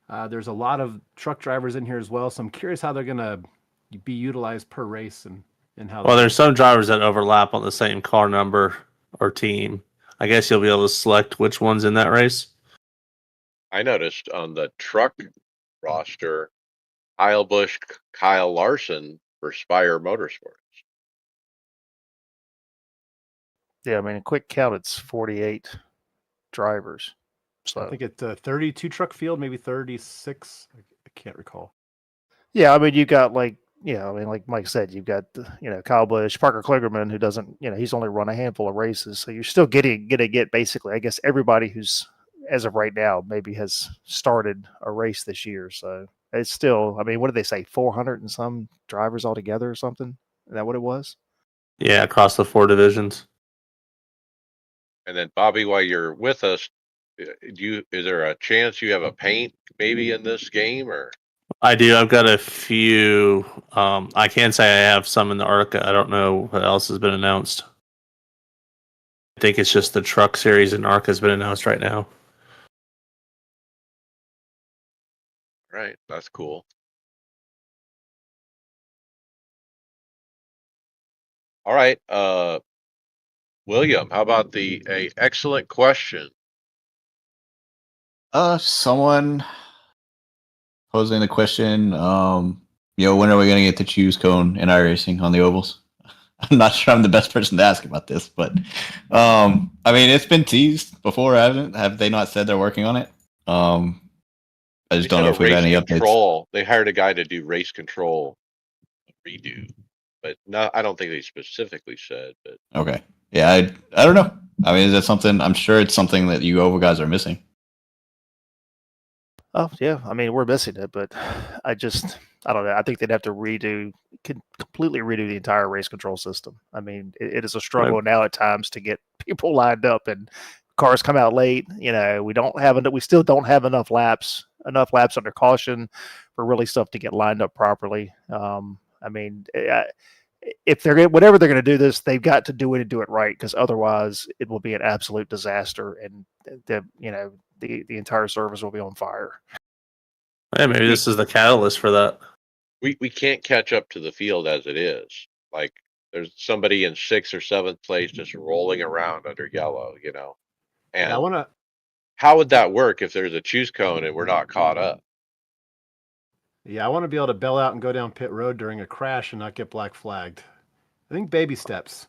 There's a lot of truck drivers in here as well, so I'm curious how they're going to be utilized per race and how. Well, there's some drivers that overlap on the same car number or team. I guess you'll be able to select which one's in that race. I noticed on the truck roster, Kyle Busch, Kyle Larson for Spire Motorsports. Yeah, I mean, a quick count, it's 48 drivers. So I think it's a 32 truck field, maybe 36. I can't recall. yeah, I mean, you got like, I mean, like Mike said, you've got, Kyle Busch, Parker Kligerman, who doesn't, he's only run a handful of races. So you're still gonna get basically, I guess, everybody who's, as of right now, maybe has started a race this year. So it's still, I mean, what did they say? 400 and some drivers altogether or something? Is that what it was? Yeah, across the 4 divisions. And then Bobby, while you're with us, is there a chance you have a paint maybe in this game or? I do. I've got a few. I can say I have some in the ARCA. I don't know what else has been announced. I think it's just the truck series in ARCA has been announced right now. Right, that's cool. All right, William, how about a excellent question? Someone posing the question, when are we going to get the choose cone in iRacing on the ovals? I'm not sure I'm the best person to ask about this, but I mean, it's been teased before, hasn't? Have they not said they're working on it? I just don't know if we've had any updates. They hired a guy to do race control redo, but no, I don't think they specifically said. But okay, yeah, I don't know. I mean, is that something? I'm sure it's something that you oval guys are missing. Oh yeah, I mean, we're missing it, but I don't know. I think they'd have to completely redo the entire race control system. I mean, it is a struggle now at times to get people lined up, and cars come out late. We still don't have enough laps under caution for really stuff to get lined up properly. I mean, if whatever they're going to do this, they've got to do it and do it right, because otherwise it will be an absolute disaster, and the entire service will be on fire. Yeah, maybe this is the catalyst for that. We can't catch up to the field as it is. Like there's somebody in 6th or 7th place just rolling around under yellow, And how would that work if there's a choose cone and we're not caught up? Yeah, I want to be able to bail out and go down pit road during a crash and not get black flagged. I think baby steps.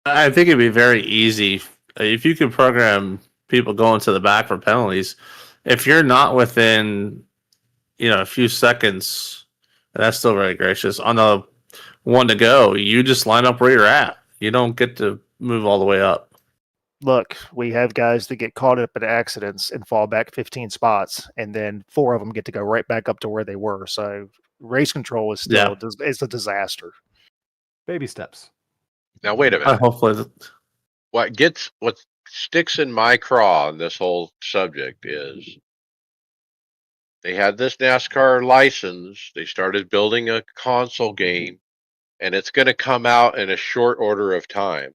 I think it'd be very easy if you could program people going to the back for penalties. If you're not within, a few seconds, that's still very gracious. On the one to go, you just line up where you're at. You don't get to move all the way up. Look, we have guys that get caught up in accidents and fall back 15 spots, and then 4 of them get to go right back up to where they were. So race control is still it's a disaster. Baby steps. Now wait a minute. Hopefully, what sticks in my craw on this whole subject is they had this NASCAR license. They started building a console game, and it's going to come out in a short order of time.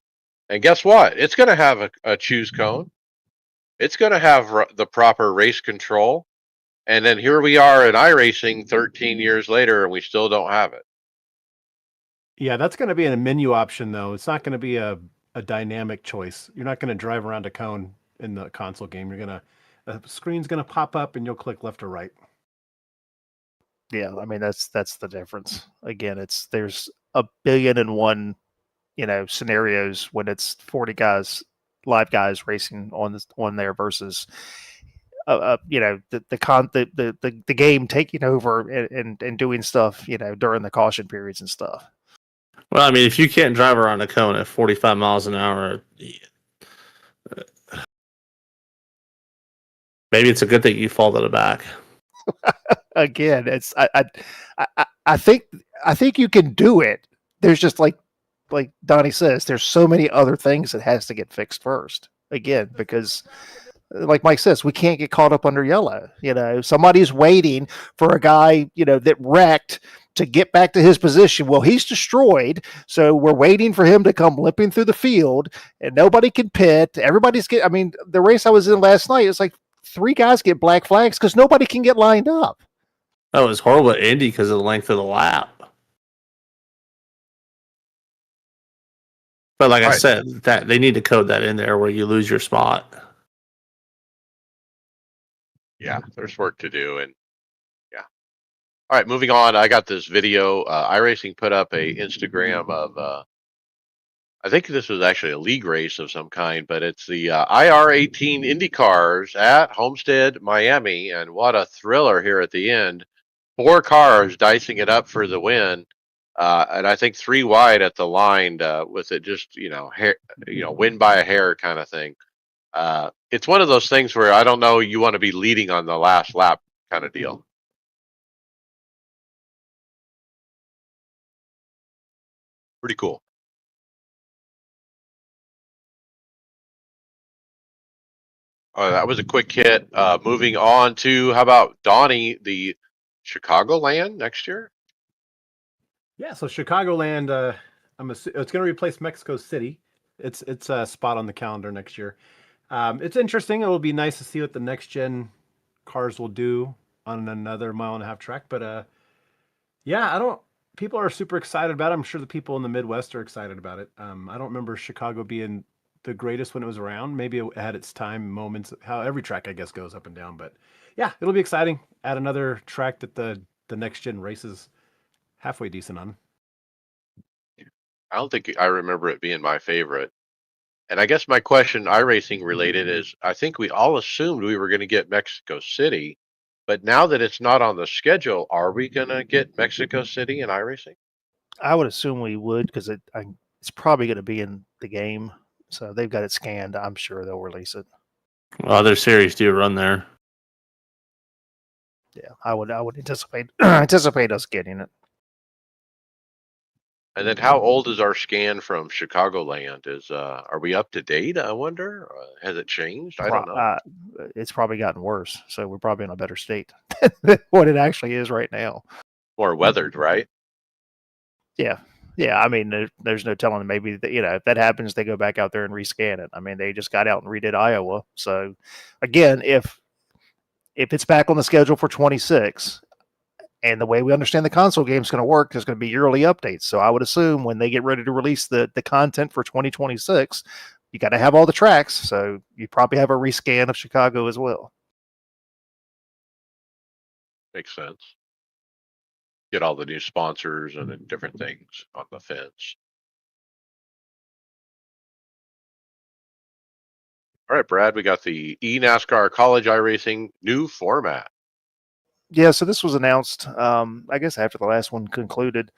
And guess what? It's going to have a choose cone. It's going to have the proper race control. And then here we are in iRacing 13 years later, and we still don't have it. Yeah, that's going to be a menu option, though. It's not going to be a dynamic choice. You're not going to drive around a cone in the console game. A screen's going to pop up, and you'll click left or right. Yeah, I mean, that's the difference. Again, there's a billion and one, scenarios when it's 40 live guys racing on there versus, the game taking over and doing stuff, during the caution periods and stuff. Well, I mean, if you can't drive around a cone at 45 miles an hour, maybe it's a good thing you fall to the back. Again, I think you can do it. There's just like Donnie says, there's so many other things that has to get fixed first. Again, because like Mike says, we can't get caught up under yellow. Somebody's waiting for a guy, that wrecked to get back to his position. Well, he's destroyed. So we're waiting for him to come limping through the field, and nobody can pit. The race I was in last night, it's like 3 guys get black flags because nobody can get lined up. Oh, it was horrible at Indy because of the length of the lap. But like I Right. said, that they need to code that in there where you lose your spot. Yeah, there's work to do, and yeah. All right, moving on. I got this video. iRacing put up a Instagram of. I think this was actually a league race of some kind, but it's the IR18 Indy cars at Homestead, Miami, and what a thriller here at the end. 4 cars dicing it up for the win, and I think 3 wide at the line with it just win by a hair kind of thing. It's one of those things where I don't know you want to be leading on the last lap kind of deal. Pretty cool. That was a quick hit. Moving on to, how about Donnie, the Chicagoland next year? Yeah, so Chicagoland, it's going to replace Mexico City. It's a spot on the calendar next year. It's interesting. It will be nice to see what the next gen cars will do on another 1.5-mile track. But yeah, people are super excited about it. I'm sure the people in the Midwest are excited about it. I don't remember Chicago being the greatest when it was around. Maybe it had its time moments, how every track, I guess, goes up and down. But yeah, it'll be exciting. Add another track that the next gen races halfway decent on. I don't think I remember it being my favorite. And I guess my question, iRacing related, is I think we all assumed we were going to get Mexico City, but now that it's not on the schedule, are we going to get Mexico City in iRacing? I would assume we would because it's probably going to be in the game. So they've got it scanned. I'm sure they'll release it. Other series do run there. Yeah, I would anticipate us getting it. And then how old is our scan from Chicagoland? Are we up to date? I wonder. Has it changed? I don't know. It's probably gotten worse. So we're probably in a better state than what it actually is right now. More weathered, right? Yeah. Yeah, I mean, there's no telling. Maybe if that happens, they go back out there and rescan it. I mean, they just got out and redid Iowa. So, again, if it's back on the schedule for 26, and the way we understand the console game is going to work, there's going to be yearly updates. So I would assume when they get ready to release the content for 2026, you got to have all the tracks. So you probably have a rescan of Chicago as well. Makes sense. Get all the new sponsors and the different things on the fence. All right, Brad, we got the eNASCAR College iRacing new format. Yeah, so this was announced, I guess, after the last one concluded.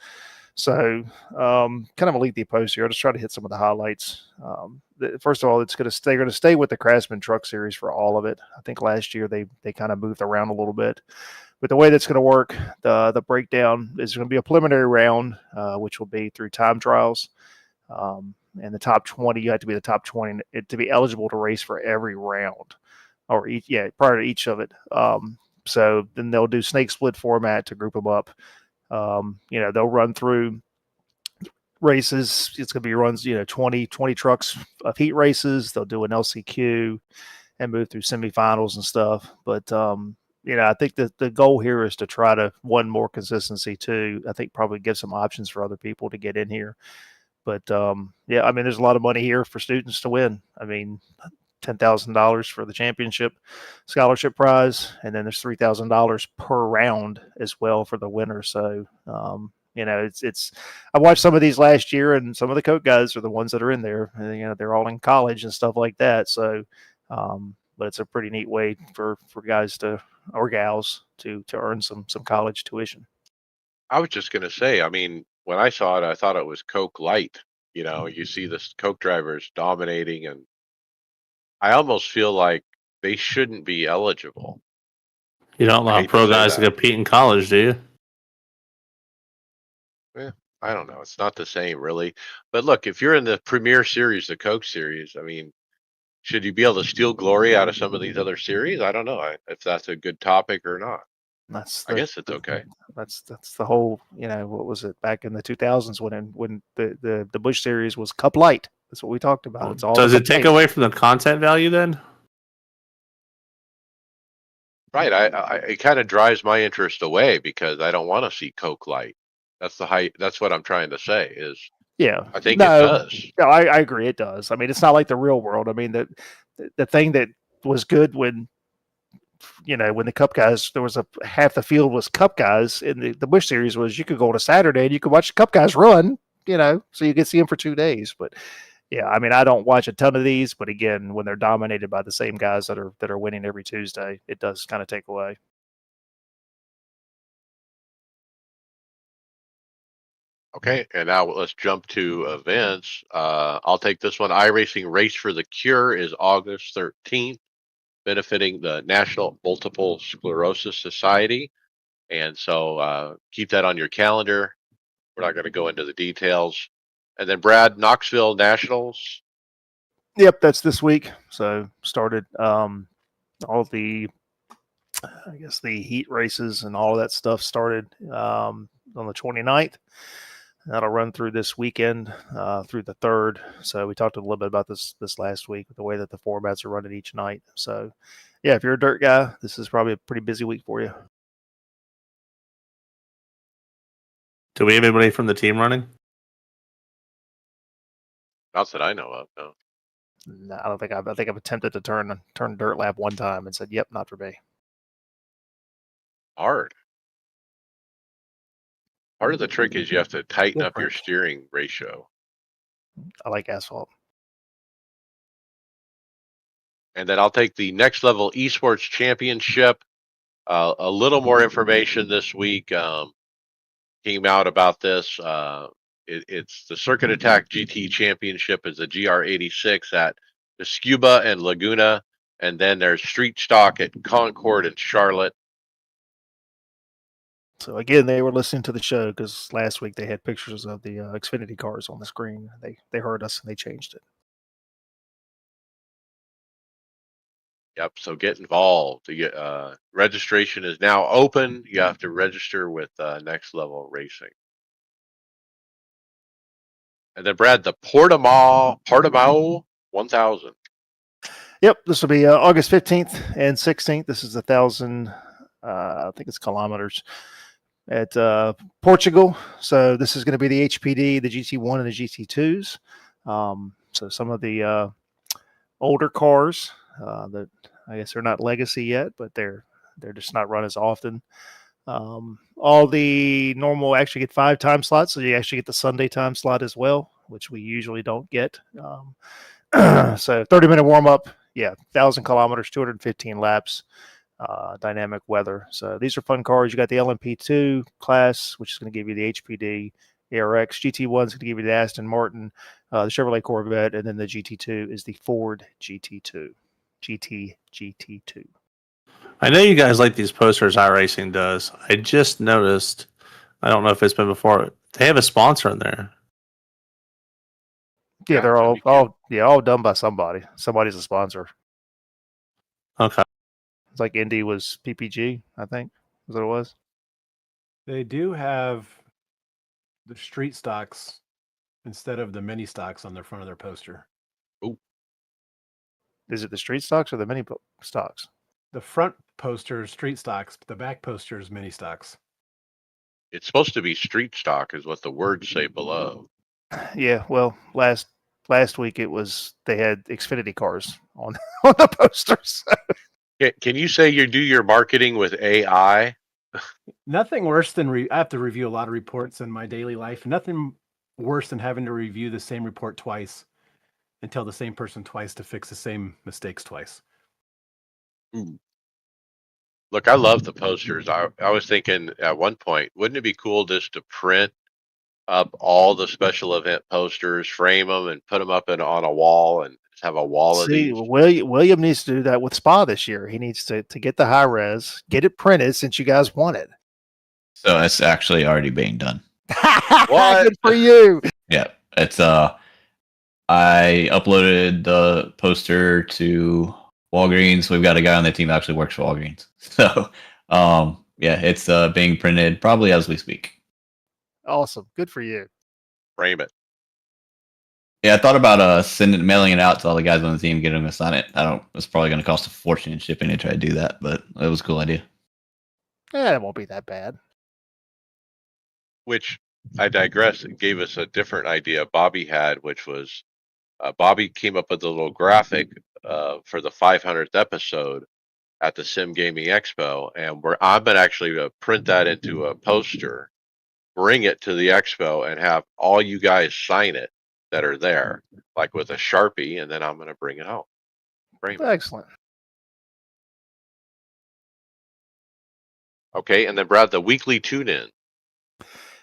So, kind of a lengthy post here. I'll just try to hit some of the highlights. First of all, they're going to stay with the Craftsman Truck Series for all of it. I think last year they kind of moved around a little bit. But the way that's going to work, the breakdown is going to be a preliminary round, which will be through time trials. And the top 20, you have to be the top 20 to be eligible to race for every round, or prior to each of it. So then they'll do snake split format to group them up. They'll run through races. It's going to be runs, 20 trucks of heat races. They'll do an LCQ and move through semifinals and stuff. But, I think that the goal here is to try to, one, more consistency, two, I think probably give some options for other people to get in here. But, there's a lot of money here for students to win. I mean, $10,000 for the championship scholarship prize, and then there's $3,000 per round as well for the winner. So, it's. I watched some of these last year, and some of the Coke guys are the ones that are in there. And, they're all in college and stuff like that. So, but it's a pretty neat way for guys or gals to earn some college tuition. I was just going to say, I mean, when I saw it, I thought it was Coke Light. You see the Coke drivers dominating, and I almost feel like they shouldn't be eligible. You don't allow pro guys to compete in college, do you? Yeah, I don't know. It's not the same, really. But look, if you're in the Premier Series, the Coke Series, I mean, should you be able to steal glory out of some of these other series? I don't know if that's a good topic or not. I guess it's okay. That's the whole, what was it back in the 2000s when the Busch Series was Cup Light. That's what we talked about. It's all. Does it take away from the content value then? Right. It kind of drives my interest away because I don't want to see Coke Light. That's the height. That's what I'm trying to say is Yeah. I think it No, does. no, I agree. It does. I mean, it's not like the real world. I mean, the thing that was good when when the Cup guys, there was a half the field was Cup guys in the Bush Series was you could go on a Saturday and you could watch the Cup guys run, so you could see them for 2 days. But yeah, I mean, I don't watch a ton of these, but again, when they're dominated by the same guys that are winning every Tuesday, it does kind of take away. Okay, and now let's jump to events. I'll take this one. iRacing Race for the Cure is August 13th, benefiting the National Multiple Sclerosis Society. And so keep that on your calendar. We're not going to go into the details. And then Brad, Knoxville Nationals. Yep, that's this week. So started all the, I guess the heat races and all of that stuff started on the 29th. That'll run through this weekend through the 3rd. So we talked a little bit about this last week, the way that the formats are running each night. So yeah, if you're a dirt guy, this is probably a pretty busy week for you. Do we have anybody from the team running? Not that I know of, no. No, I don't think I think I've attempted to turn dirt lap one time and said, "Yep, not for me." Hard. Part of the trick is you have to tighten up your Different. steering ratio. I like asphalt. And then I'll take the Next Level Esports Championship. A little more information this week came out about this. It's the Circuit Attack GT Championship is the GR86 at the Scuba and Laguna. And then there's Street Stock at Concord and Charlotte. So again, they were listening to the show because last week they had pictures of the Xfinity cars on the screen. They heard us and they changed it. Yep. So get involved. Registration is now open. You have to register with Next Level Racing. And then Brad, the Portimao 1000. Yep, this will be August 15th and 16th. This is 1,000, I think it's kilometers at Portugal. So this is going to be the HPD, the GT1, and the GT2s. So some of the older cars that I guess they're not legacy yet, but they're just not run as often. All the normal actually get 5 time slots, so you actually get the Sunday time slot as well, which we usually don't get. So 30-minute warm up, 1,000 kilometers, 215 laps, dynamic weather. So these are fun cars. You got the LMP2 class, which is going to give you the HPD, ARX. GT1 is going to give you the Aston Martin, the Chevrolet Corvette, and then the GT2 is the Ford GT2. GT2. I know you guys like these posters iRacing does. I just noticed, I don't know if it's been before, they have a sponsor in there. Yeah, Yeah, they're that'd all be all done by somebody. Somebody's a sponsor. Okay. It's like Indy was PPG, I think, is what it was. They do have the street stocks instead of the mini stocks on the front of their poster. Is it the street stocks or the mini stocks? The front poster is street stocks, but the back poster is mini stocks. It's supposed to be Street Stock, is what the words say below. Yeah, well, last week it was they had Xfinity cars on on the posters. Can you say you do your marketing with AI? Nothing worse than I have to review a lot of reports in my daily life. Nothing worse than having to review the same report twice and tell the same person twice to fix the same mistakes twice. Look, I love the posters. I was thinking at one point, wouldn't it be cool just to print up all the special event posters, frame them, and put them up on a wall and have a wall of See, these? William needs to do that with Spa this year. He needs to get the high res, get it printed since you guys want it. So it's actually already being done. What? Good for you. Yeah, it's I uploaded the poster to Walgreens. We've got a guy on the team that actually works for Walgreens. So yeah, it's being printed probably as we speak. Awesome. Good for you. Frame it. Yeah, I thought about mailing it out to all the guys on the team, getting them to sign it. It's probably going to cost a fortune in shipping to try to do that, but it was a cool idea. Yeah, it won't be that bad. Which I digress. It gave us a different idea Bobby had, which was Bobby came up with a little graphic for the 500th episode at the Sim Gaming Expo, and I'm gonna actually print that into a poster, bring it to the expo, and have all you guys sign it that are there, like with a Sharpie, and then I'm gonna bring it home. Frame it. Excellent. Okay, and then Brad, the weekly tune-in.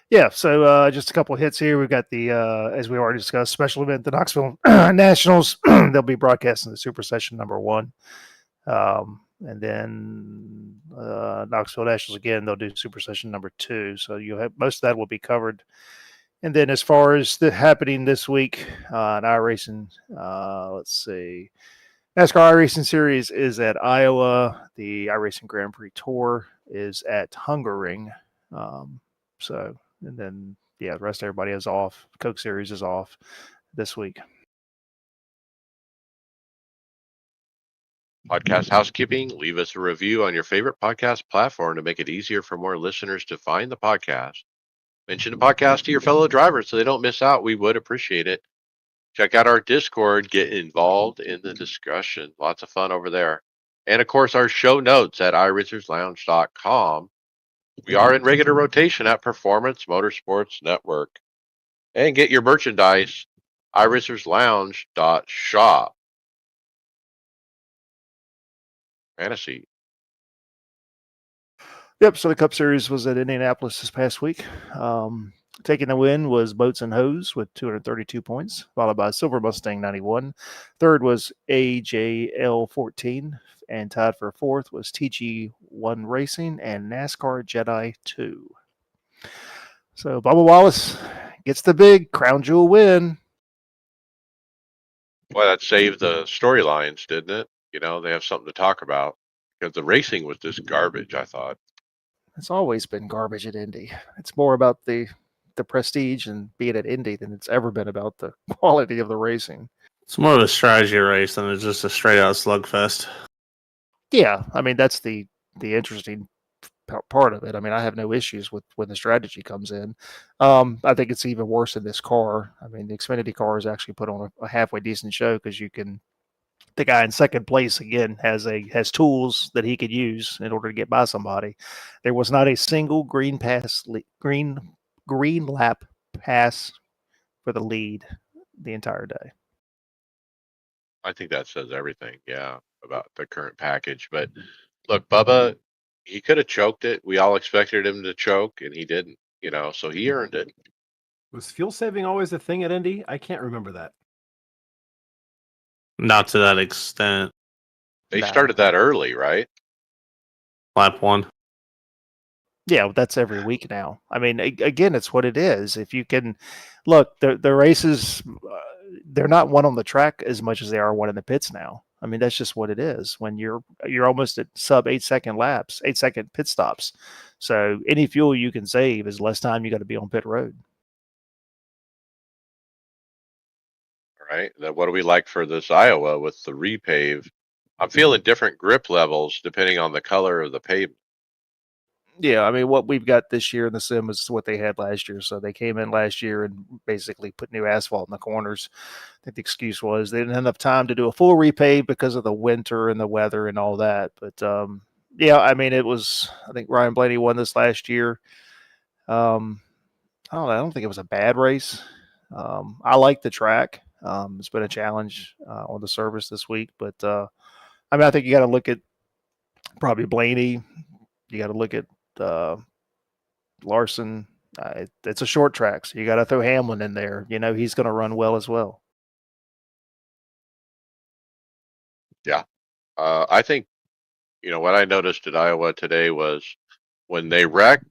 Yeah, so just a couple of hits here. We've got the, as we already discussed, special event, the Knoxville Nationals. They'll be broadcasting the Super Session #1. And then Knoxville Nationals again, they'll do Super Session #2. So you'll have most of that will be covered. And then as far as the happening this week in iRacing, let's see. NASCAR iRacing Series is at Iowa. The iRacing Grand Prix Tour is at Hungaroring. So, and then, yeah, the rest of everybody is off. Coke Series is off this week. Podcast housekeeping. Leave us a review on your favorite podcast platform to make it easier for more listeners to find the podcast. Mention the podcast to your fellow drivers so they don't miss out. We would appreciate it. Check out our Discord. Get involved in the discussion. Lots of fun over there. And of course, our show notes at iRacersLounge.com. We are in regular rotation at Performance Motorsports Network. And get your merchandise, iRacersLounge.shop. Fantasy. Yep. So the Cup Series was at Indianapolis this past week. Taking the win was Boats and Hose with 232 points, followed by Silver Mustang 91. Third was AJL 14, and tied for fourth was TG1 Racing and NASCAR Jedi 2. So Bubba Wallace gets the big crown jewel win. Well, that saved the storylines, didn't it? You know, they have something to talk about because the racing was just garbage, I thought. It's always been garbage at Indy. It's more about the prestige and being at Indy than it's ever been about the quality of the racing. It's more of a strategy race than it's just a straight out slugfest. Yeah, I mean that's the interesting part of it. I mean, I have no issues with when the strategy comes in. I think it's even worse in this car. I mean, the Xfinity car has actually put on a halfway decent show because you can. The guy in second place again has tools that he could use in order to get by somebody. There was not a single green lap pass for the lead the entire day. I think that says everything, yeah, about the current package. But look, Bubba, he could have choked it. We all expected him to choke, and he didn't, you know, so he earned it. Was fuel saving always a thing at Indy? I can't remember that. Not to that extent. They No. started that early, right? Lap 1. Yeah, that's every week now. I mean, again, it's what it is. If you can look, the races, they're not one on the track as much as they are one in the pits now. I mean, that's just what it is. When you're almost at sub 8-second laps, 8-second pit stops. So any fuel you can save is less time you got to be on pit road. All right. Then what do we like for this Iowa with the repave? I'm feeling different grip levels depending on the color of the pavement. Yeah, I mean, what we've got this year in the sim is what they had last year. So they came in last year and basically put new asphalt in the corners. I think the excuse was they didn't have enough time to do a full repave because of the winter and the weather and all that. But yeah, I mean, it was. I think Ryan Blaney won this last year. I don't know. I don't think it was a bad race. I like the track. It's been a challenge on the service this week, but I mean, I think you got to look at probably Blaney. You got to look at Larson. It's a short track, so you got to throw Hamlin in there. You know, he's going to run well as well. Yeah. I think, you know, what I noticed at Iowa today was when they wreck,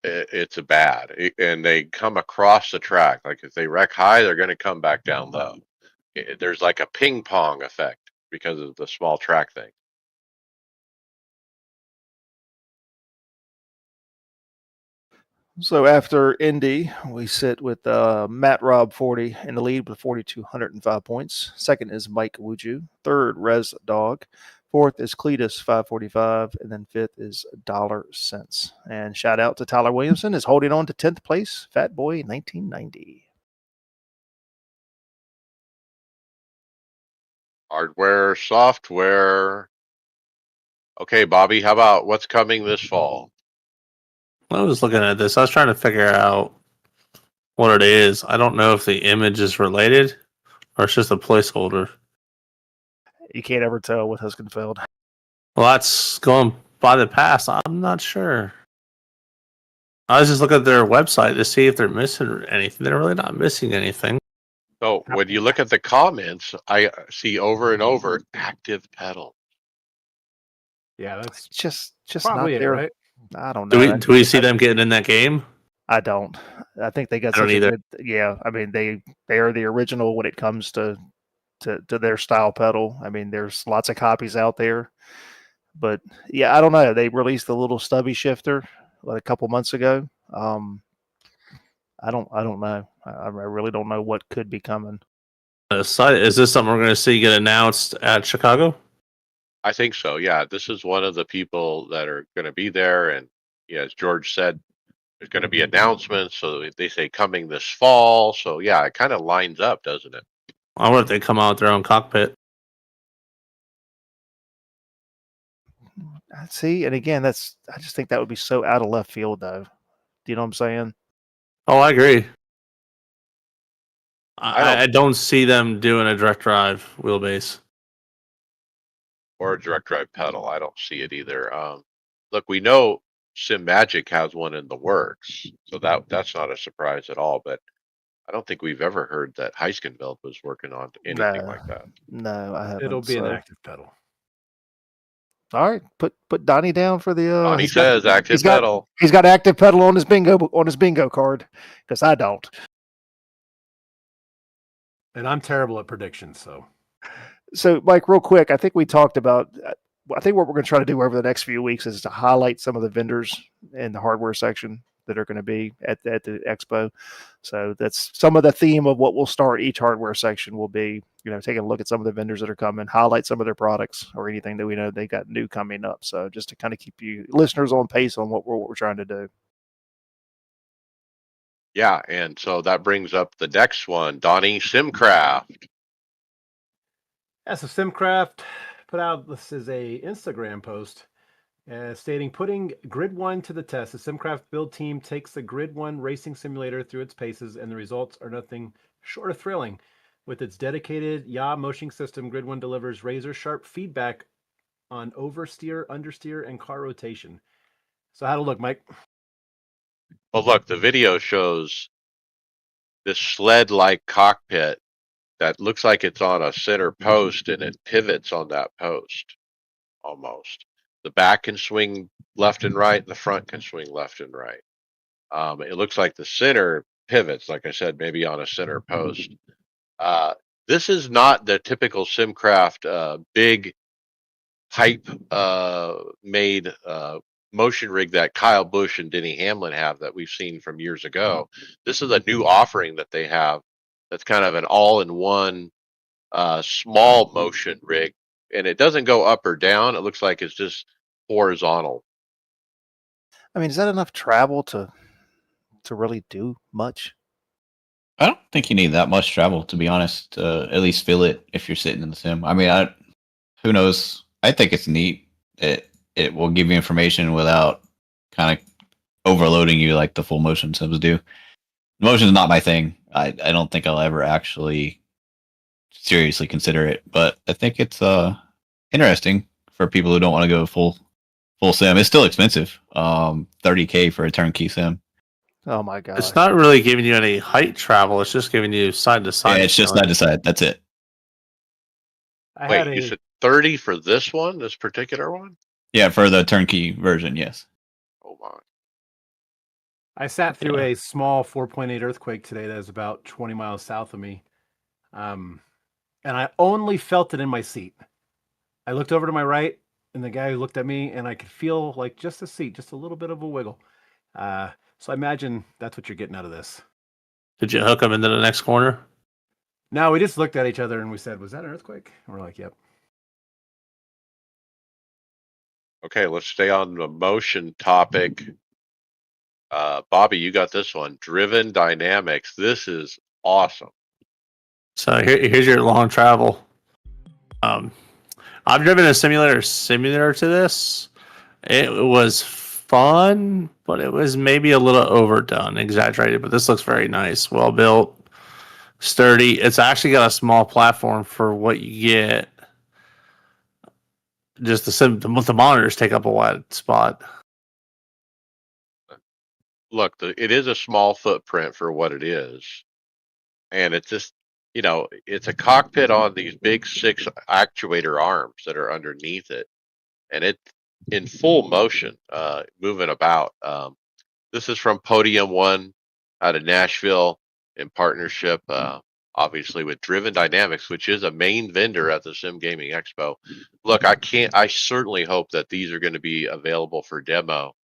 it's a bad, and they come across the track. Like if they wreck high, they're going to come back down low. There's like a ping pong effect because of the small track thing. So after Indy, we sit with Matt Rob 40 in the lead with 4,205 points. Second is Mike Wuju. Third, Rez Dog. Fourth is Cletus 545, and then fifth is Dollar Cents. And shout out to Tyler Williamson is holding on to 10th place. Fat Boy 1990. Hardware, software. Okay, Bobby, how about what's coming this fall? I was looking at this. I was trying to figure out what it is. I don't know if the image is related or it's just a placeholder. You can't ever tell with Huskenfeld. Well, that's going by the past. I'm not sure. I was just looking at their website to see if they're missing anything. They're really not missing anything. So when you look at the comments, I see over and over active pedal. Yeah, that's Just probably not it, there. right? I don't Do know. we do we see them getting in that game? I don't. I think they got I don't such a either. good. Yeah, I mean they are the original when it comes to their style pedal. I mean, there's lots of copies out there, but yeah, I don't know. They released a little stubby shifter like a couple months ago. I don't know. I really don't know what could be coming. Is this something we're going to see get announced at Chicago? I think so. Yeah, this is one of the people that are going to be there, and yeah, as George said, there's going to be announcements. So they say coming this fall. So yeah, it kind of lines up, doesn't it? I wonder if they come out with their own cockpit. See, and again, I just think that would be so out of left field, though. Do you know what I'm saying? Oh, I agree. I I don't see them doing a direct drive wheelbase. Or a direct drive pedal. I don't see it either. Look, we know Sim Magic has one in the works, so that's not a surprise at all. But I don't think we've ever heard that Heiskenveld was working on anything like that. No, I haven't. It'll be an so- active pedal. All right, put Donnie down for the. Donnie he's got- says active he's got- pedal. He's got active pedal on his bingo card because I don't. And I'm terrible at predictions, so So, Mike, real quick, I think we talked about. I think what we're going to try to do over the next few weeks is to highlight some of the vendors in the hardware section that are going to be at the expo. So that's some of the theme of what we'll start each hardware section will be. Taking a look at some of the vendors that are coming, highlight some of their products or anything that we know they got new coming up. So just to kind of keep you listeners on pace on what we're trying to do. Yeah, and so that brings up the next one, Donnie Simcraft. yeah, so Simcraft put out this is a Instagram post stating putting Grid 1 to the test. The Simcraft build team takes the Grid 1 racing simulator through its paces, and the results are nothing short of thrilling. With its dedicated yaw motion system, Grid 1 delivers razor sharp feedback on oversteer, understeer, and car rotation. So how'd it look, Mike? Well, look, the video shows this sled-like cockpit that looks like it's on a center post, and it pivots on that post almost. The back can swing left and right, and the front can swing left and right. It looks like the center pivots, like I said, maybe on a center post. This is not the typical Simcraft big hype made motion rig that Kyle Busch and Denny Hamlin have that we've seen from years ago. This is a new offering that they have that's kind of an all-in-one small motion rig, and it doesn't go up or down. It looks like it's just horizontal. I mean, is that enough travel to really do much? I don't think you need that much travel, to be honest. At least feel it if you're sitting in the sim. I mean, who knows? I think it's neat. It will give you information without kind of overloading you like the full motion sims do. Motion is not my thing. I don't think I'll ever actually seriously consider it, but I think it's interesting for people who don't want to go full sim. It's still expensive. $30K for a turnkey sim. Oh my god! It's not really giving you any height travel. It's just giving you side to side. Yeah, it's just side to side. That's it. I Wait, had you said 30 for this one, this particular one? Yeah, for the turnkey version, yes. Oh my. I sat through Yeah. a small 4.8 earthquake today that was about 20 miles south of me. And I only felt it in my seat. I looked over to my right, and the guy looked at me, and I could feel like just a seat, just a little bit of a wiggle. So I imagine that's what you're getting out of this. Did you hook them into the next corner? No, we just looked at each other and we said, "Was that an earthquake?" And we're like, "Yep." Okay, let's stay on the motion topic. Bobby, you got this one. Driven Dynamics. This is awesome. So here's your long travel. I've driven a simulator similar to this. It was fun, but it was maybe a little overdone, exaggerated. But this looks very nice, well built, sturdy. It's actually got a small platform for what you get. Just the monitors take up a wide spot. Look, it is a small footprint for what it is. And it's just, it's a cockpit on these big 6 actuator arms that are underneath it. And it's in full motion, moving about. This is from Podium One out of Nashville in partnership, obviously, with Driven Dynamics, which is a main vendor at the Sim Gaming Expo. Look, I certainly hope that these are going to be available for demo.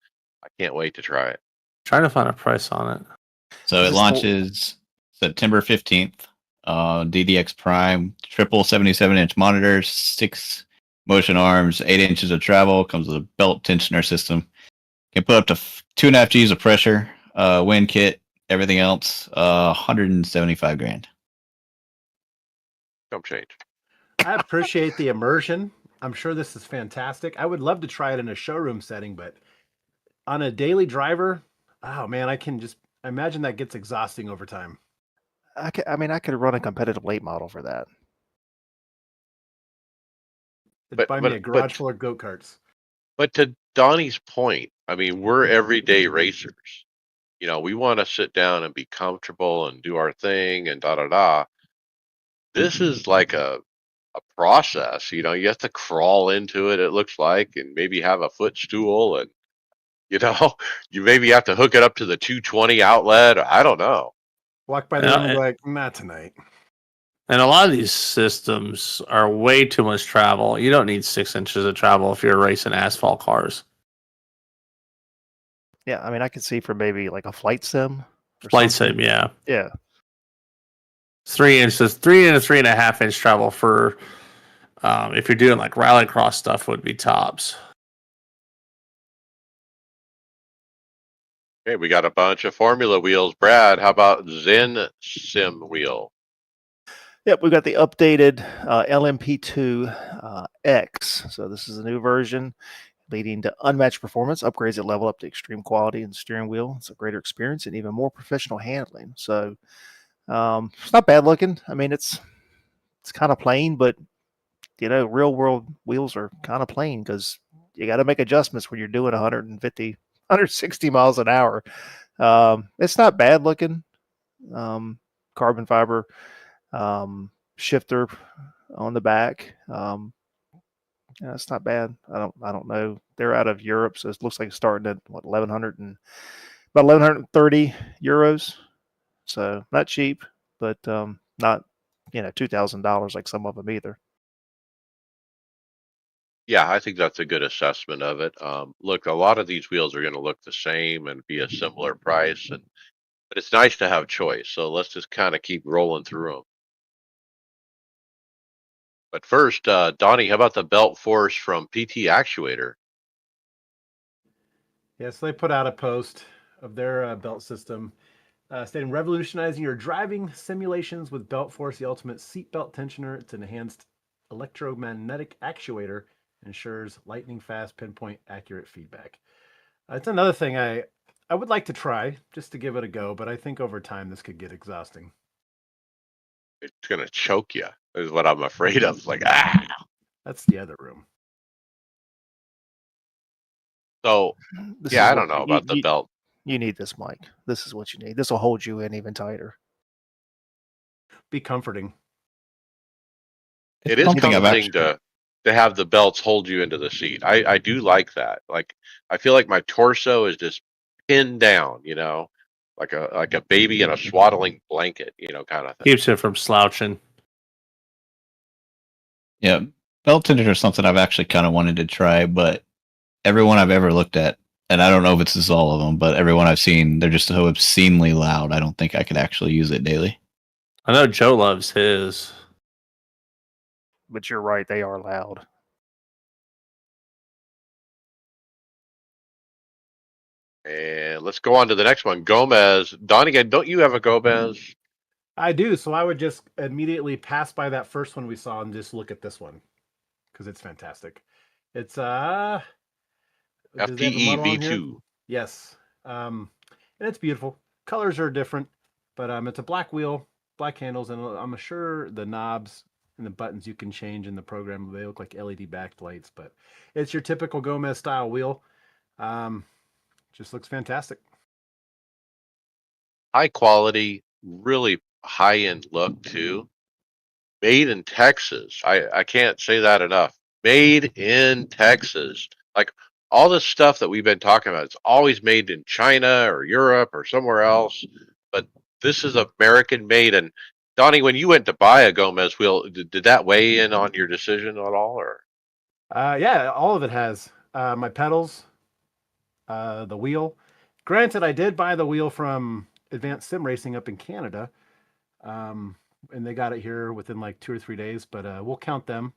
I can't wait to try it. Trying to find a price on it. So it launches September 15th. DDX Prime, triple 77-inch monitors, 6 motion arms, 8 inches of travel, comes with a belt tensioner system. Can put up to 2.5 G's of pressure, wind kit, everything else, $175,000. Don't change. I appreciate the immersion. I'm sure this is fantastic. I would love to try it in a showroom setting, but on a daily driver, oh man, I can just imagine that gets exhausting over time. I could run a competitive late model for that. Buy me a garage full of go-karts. But to Donnie's point, I mean, we're everyday racers. We want to sit down and be comfortable and do our thing and da da da. This is like a process. You have to crawl into it. It looks like, and maybe have a footstool, and you maybe have to hook it up to the 220 outlet. I don't know. Walk by the room and be like, not tonight. And a lot of these systems are way too much travel. You don't need 6 inches of travel if you're racing asphalt cars. Yeah, I mean, I could see for maybe like a flight sim. Flight sim, yeah. Yeah. 3 inches, 3 and a 3.5 inch travel for if you're doing like rallycross stuff would be tops. Okay, we got a bunch of formula wheels. Brad, how about Zen Sim wheel? Yep, we've got the updated LMP2 X. So this is a new version leading to unmatched performance, upgrades that level up to extreme quality in the steering wheel. It's a greater experience and even more professional handling. So it's not bad looking. I mean, it's kind of plain, but real world wheels are kind of plain because you got to make adjustments when you're doing 150, 160 miles an hour. It's not bad looking. Carbon fiber shifter on the back. It's not bad. I don't know. They're out of Europe, so it looks like it's starting at about 1,130 euros. So not cheap, but not $2,000 like some of them either. Yeah, I think that's a good assessment of it. Look, a lot of these wheels are going to look the same and be a similar price, but it's nice to have choice. So let's just kind of keep rolling through them. But first, Donnie, how about the belt force from PT Actuator? Yes, they put out a post of their belt system stating revolutionizing your driving simulations with Belt Force, the ultimate seatbelt tensioner. It's an enhanced electromagnetic actuator, ensures lightning fast, pinpoint accurate feedback. It's another thing I would like to try just to give it a go, but I think over time this could get exhausting. It's going to choke you, is what I'm afraid of. Like, That's the other room. So, I don't know about the belt. You need this, Mike. This is what you need. This will hold you in even tighter. Be comforting. It is comforting to have the belts hold you into the seat. I do like that. Like, I feel like my torso is just pinned down, like a baby in a swaddling blanket, kind of thing. Keeps it from slouching. Yeah, belt tensioner is something I've actually kind of wanted to try, but everyone I've ever looked at and I don't know if it's just all of them, but everyone I've seen, they're just so obscenely loud. I don't think I could actually use it daily. I know Joe loves his. But you're right, they are loud. And let's go on to the next one. Gomez. Donegan, don't you have a Gomez? I do, so I would just immediately pass by that first one we saw and just look at this one because it's fantastic. It's does it have the FPE model on here? V2. Yes, and it's beautiful. Colors are different, but it's a black wheel, black handles, and I'm sure the knobs and the buttons you can change in the program. They look like LED backlights, but it's your typical Gomez style wheel. Just looks fantastic. High quality, really high end look too. Made in Texas. I can't say that enough. Made in Texas. Like all this stuff that we've been talking about, it's always made in China or Europe or somewhere else. But this is American made. And Donnie, when you went to buy a Gomez wheel, did that weigh in on your decision at all? Or Yeah, all of it has my pedals, the wheel. Granted, I did buy the wheel from Advanced Sim Racing up in Canada, and they got it here within like 2 or 3 days. But we'll count them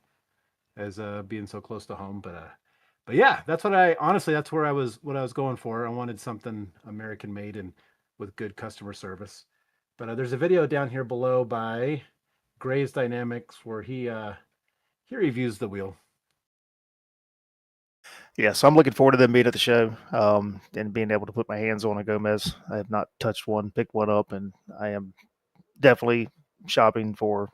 as being so close to home. But yeah, that's what I honestly that's where I was what I was going for. I wanted something American made and with good customer service. But there's a video down here below by Gray's Dynamics where he reviews the wheel. Yeah, so I'm looking forward to them being at the show and being able to put my hands on a Gomez. I have not touched one, picked one up, and I am definitely shopping for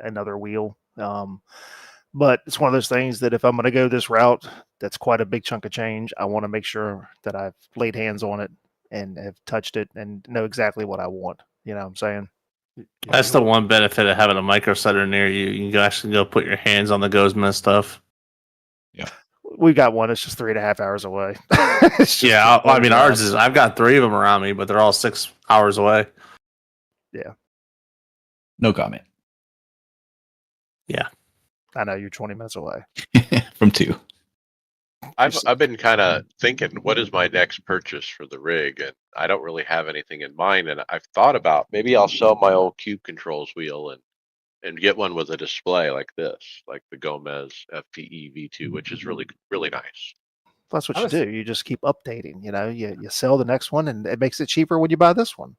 another wheel. But it's one of those things that if I'm going to go this route, that's quite a big chunk of change. I want to make sure that I've laid hands on it and have touched it and know exactly what I want. You know what I'm saying? Yeah, That's the one benefit of having a micro setter near you. You can actually go put your hands on the Gomez stuff. We got one. It's just 3.5 hours away. Yeah, I mean, ours is. I've got 3 of them around me, but they're all 6 hours away. No comment. I know you're 20 minutes away. From 2. I've been kind of thinking, what is my next purchase for the rig? And I don't really have anything in mind. And I've thought about maybe I'll sell my old Cube Controls wheel and get one with a display like this, like the Gomez FPE V2, which is really, really nice. That's what you do. You just keep updating. You know, you sell the next one, and it makes it cheaper when you buy this one.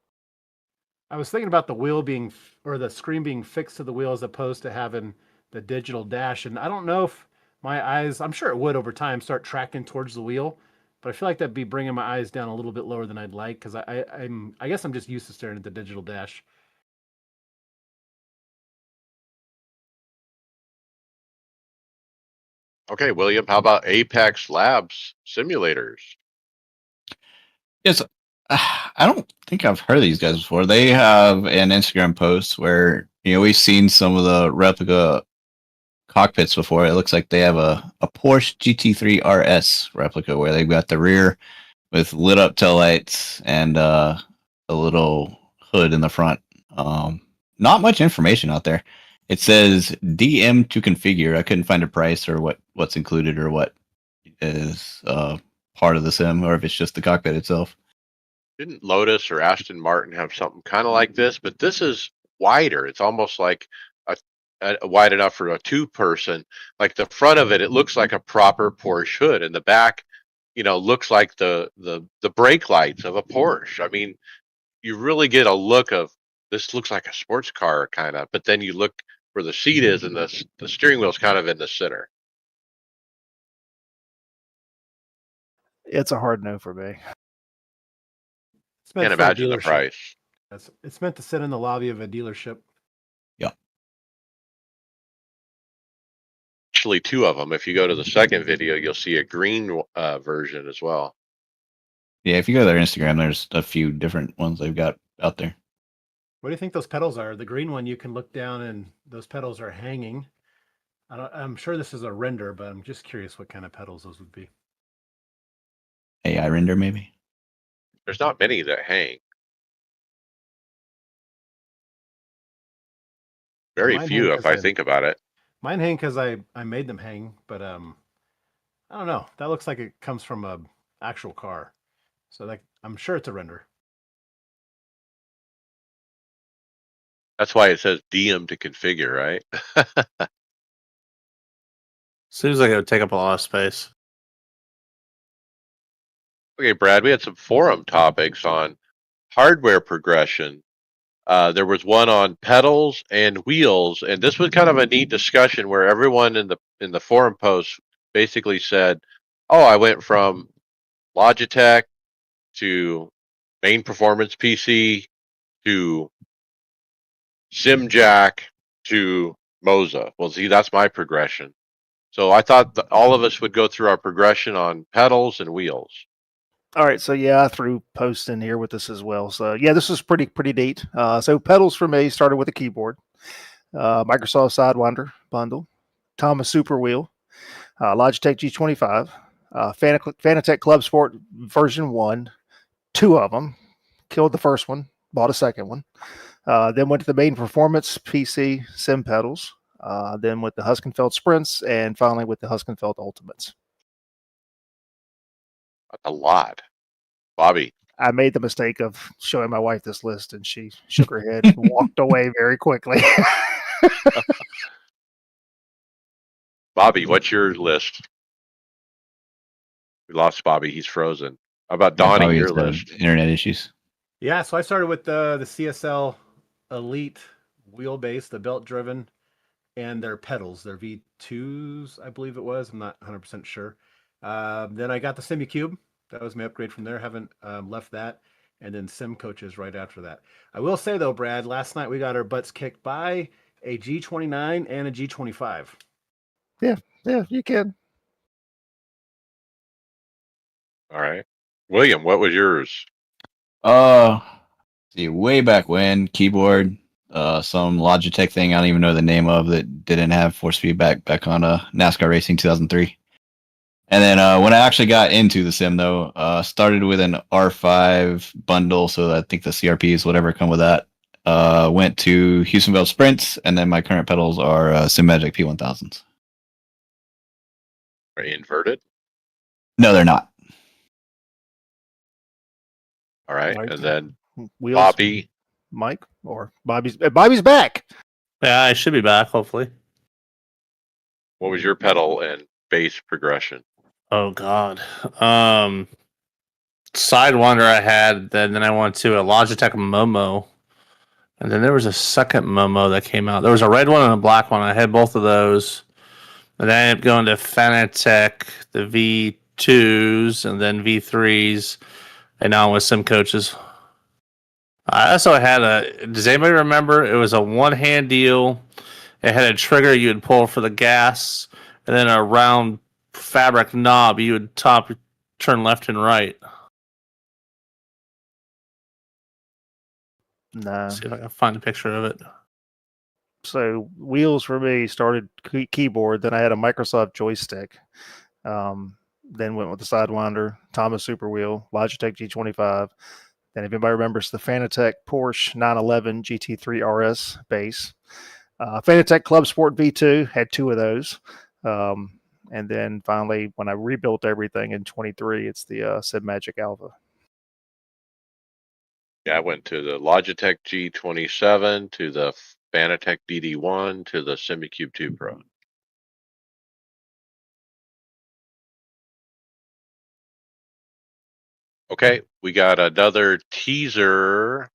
I was thinking about the wheel being or the screen being fixed to the wheel as opposed to having the digital dash. And I don't know if my eyes, I'm sure it would over time start tracking towards the wheel, but I feel like that'd be bringing my eyes down a little bit lower than I'd like because I guess I'm just used to staring at the digital dash. Okay, William, how about Apex Labs simulators? Yes, I don't think I've heard of these guys before. They have an Instagram post where we've seen some of the replica cockpits before. It looks like they have a Porsche GT3 RS replica where they've got the rear with lit up taillights and a little hood in the front. Not much information out there. It says DM to configure. I couldn't find a price or what's included or what is part of the sim, or if it's just the cockpit itself. Didn't Lotus or Aston Martin have something kind of like this? But this is wider. It's almost like a wide enough for a 2-person. Like the front of it, it looks like a proper Porsche hood, and the back, looks like the brake lights of a Porsche. I mean, you really get a look of this. Looks like a sports car kind of, but then you look where the seat is, and the steering wheel's kind of in the center. It's a hard no for me. Can't imagine the price. It's meant to sit in the lobby of a dealership. Yeah. Actually, 2 of them. If you go to the second video, you'll see a green version as well. Yeah, if you go to their Instagram, there's a few different ones they've got out there. What do you think those pedals are? The green one, you can look down and those pedals are hanging. I'm sure this is a render, but I'm just curious what kind of pedals those would be. AI render, maybe? There's not many that hang. Very few, if I think about it. Mine hang because I made them hang, but I don't know. That looks like it comes from a actual car. So that I'm sure it's a render. That's why it says DM to configure, right? Seems like it would take up a lot of space. Okay, Brad, we had some forum topics on hardware progression. There was one on pedals and wheels, and this was kind of a neat discussion where everyone in the forum post basically said, "Oh, I went from Logitech to main performance PC to SimJack to Moza." Well, see, that's my progression. So I thought that all of us would go through our progression on pedals and wheels. All right, so yeah, I threw posts in here with this as well. So yeah, this is pretty neat. So pedals for me started with a keyboard, Microsoft Sidewinder bundle, Thomas Super Wheel, Logitech G25, Fanatec Club Sport version 1, 2 of them. Killed the first one, bought a second one. Then went to the main performance PC sim pedals. Then with the Huskenfeld Sprints, and finally with the Huskenfeld Ultimates. That's a lot. Bobby, I made the mistake of showing my wife this list, and she shook her head and walked away very quickly. Bobby, what's your list? We lost Bobby. He's frozen. How about Yeah, Donnie, Bobby's your got list? internet issues. Yeah, so I started with the CSL Elite wheelbase, the belt driven, and their pedals, their V2s, I believe it was. I'm not 100% sure. Then I got the SimuCube. That was my upgrade from there. Haven't left that. And then Sim Coaches right after that. I will say, though, Brad, last night we got our butts kicked by a G29 and a G25. Yeah, you can. All right. William, what was yours? See, way back when, keyboard, some Logitech thing I don't even know the name of that didn't have force feedback back on NASCAR Racing 2003. And then when I actually got into the sim, though, started with an R5 bundle, so I think the CRPs, whatever, come with that. Went to Houstonville Sprints, and then my current pedals are SimMagic P1000s. Are you inverted? No, they're not. All right. All right. And then Wheels, Bobby. Mike, or Bobby's back. Yeah, I should be back, hopefully. What was your pedal and bass progression? Oh God. Sidewinder I had, then I went to a Logitech Momo. And then there was a second Momo that came out. There was a red one and a black one. I had both of those. And then I ended up going to Fanatec, the V2s, and then V3s. And now I'm with Sim Coaches. I also had does anybody remember? It was a one-hand deal. It had a trigger you would pull for the gas, and then a round fabric knob you would turn left and right. No. See if I can find a picture of it. So wheels for me started keyboard. Then I had a Microsoft joystick. Then went with the Sidewinder, Thomas Super Wheel, Logitech G25. Then if anybody remembers the Fanatec Porsche 911 GT3 RS base. Fanatec Club Sport V2 had 2 of those. And then finally, when I rebuilt everything in 23, it's the SimMagic Alpha. Yeah, I went to the Logitech G27, to the Fanatec BD1, to the SimiCube 2 Pro. Okay, we got another teaser.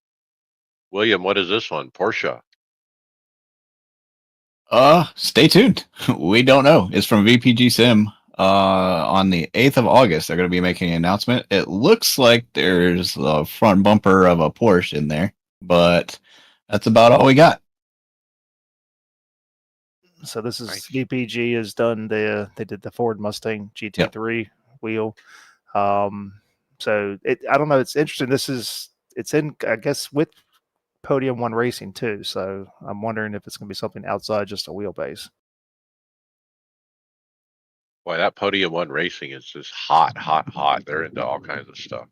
William, what is this one? Porsche. Stay tuned. We don't know. It's from VPG Sim. On the 8th of August, they're going to be making an announcement. It looks like there's a front bumper of a Porsche in there, but that's about all we got. So this is Nice. VPG has done they did the Ford Mustang GT3 wheel. So I don't know. It's interesting. It's in, I guess, with Podium One Racing too. So I'm wondering if it's going to be something outside just a wheelbase. Boy, that Podium 1 Racing is just hot, hot, hot. They're into all kinds of stuff.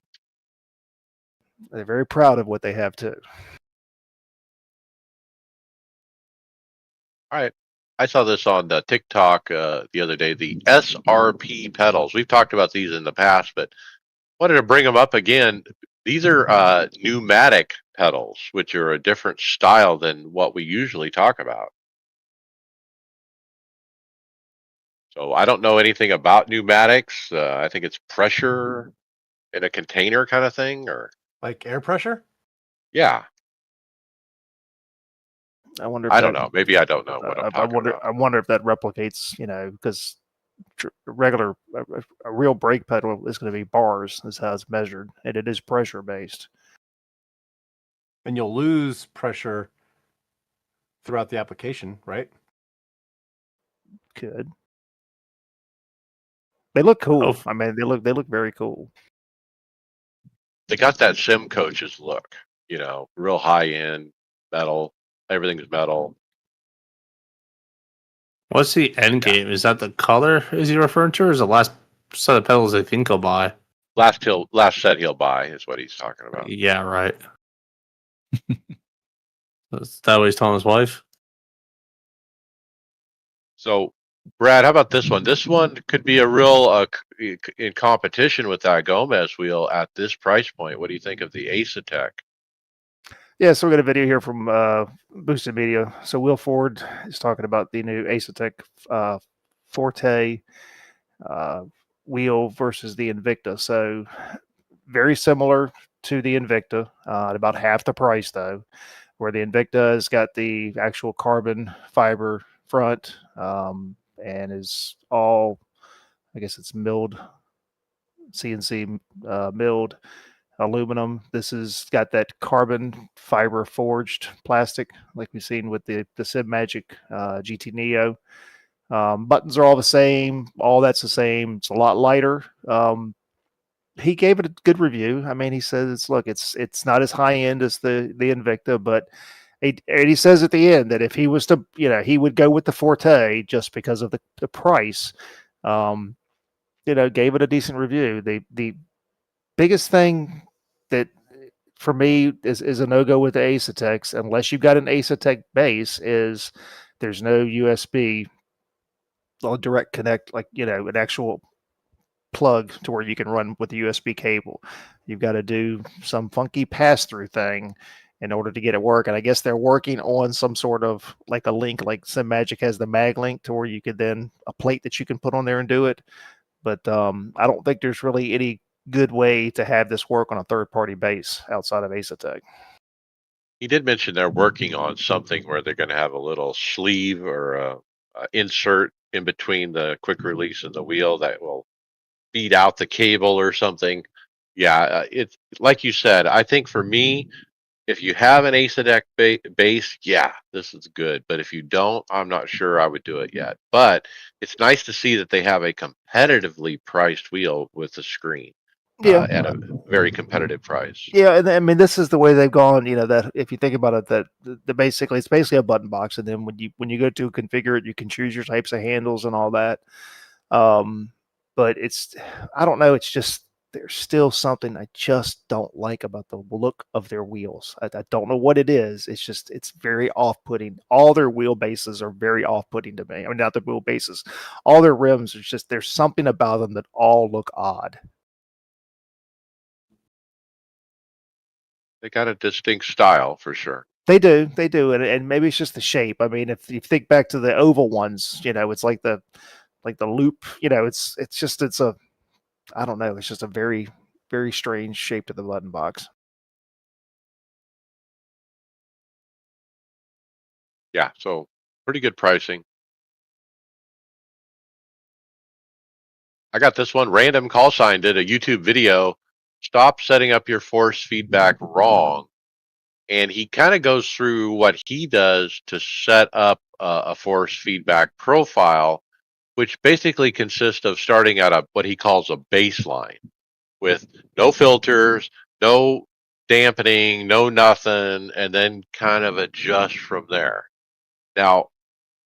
They're very proud of what they have too. All right. I saw this on the TikTok the other day. The SRP pedals. We've talked about these in the past, but wanted to bring them up again. These are pneumatic pedals, which are a different style than what we usually talk about. So I don't know anything about pneumatics. I think it's pressure in a container kind of thing, or Like air pressure? yeah, I wonder if I don't that know. Maybe I don't know what I'm I talking wonder about. I wonder if that replicates, because regular a real brake pedal is going to be bars is how it's measured, and it is pressure based. And you'll lose pressure throughout the application, right? Could they look cool? Oh, I mean, they look very cool. They got that sim coaches look, real high end metal. Everything's metal. what's the end game? Is that the color? Is he referring to, or is the last set of pedals they think he'll buy? Last set he'll buy is what he's talking about. Yeah, right. Is that what he's telling his wife? So, Brad, how about this one? This one could be a real in competition with that Gomez wheel at this price point. What do you think of the Acetec? Yeah, so we got a video here from Boosted Media. So Will Ford is talking about the new Acetec Forte wheel versus the Invicta. So very similar to the Invicta, at about half the price though. Where the Invicta has got the actual carbon fiber front, and is all, I guess it's milled, CNC milled aluminum. This has got that carbon fiber forged plastic, like we've seen with the Sim Magic GT Neo. Buttons are all the same. All that's the same. It's a lot lighter. He gave it a good review. I mean, he says, look, it's not as high end as the Invicta, but he says at the end that if he was to, he would go with the Forte just because of the price. Gave it a decent review. The biggest thing that for me is a no go with the Acetec, unless you've got an Acetec base, is there's no USB direct connect, like an actual plug to where you can run with the USB cable. You've got to do some funky pass through thing in order to get it work. And I guess they're working on some sort of like a link, like SimMagic has the mag link to where you could then a plate that you can put on there and do it. But I don't think there's really any good way to have this work on a third party base outside of Acetec. He did mention they're working on something where they're going to have a little sleeve or a insert in between the quick release and the wheel that will feed out the cable or something. Yeah, it's like you said. I think for me, if you have an Acetec base, yeah, this is good. But if you don't, I'm not sure I would do it yet. But it's nice to see that they have a competitively priced wheel with the screen Yeah. at a very competitive price. Yeah, and I mean this is the way they've gone. That if you think about it, that it's basically a button box, and then when you go to configure it, you can choose your types of handles and all that. But I don't know. It's just there's still something I just don't like about the look of their wheels. I don't know what it is. It's very off-putting. All their wheelbases are very off-putting to me. I mean, not the wheelbases. All their rims are just there's something about them that all look odd. They got a distinct style for sure. They do, and maybe it's just the shape. I mean, if you think back to the oval ones, it's like the loop. It's a I don't know. It's just a very very strange shape to the button box. Yeah, so pretty good pricing. I got this one. Random call sign did a YouTube video. Stop setting up your force feedback wrong. And he kind of goes through what he does to set up a force feedback profile, which basically consists of starting at what he calls a baseline with no filters, no dampening, no nothing, and then kind of adjust from there. Now,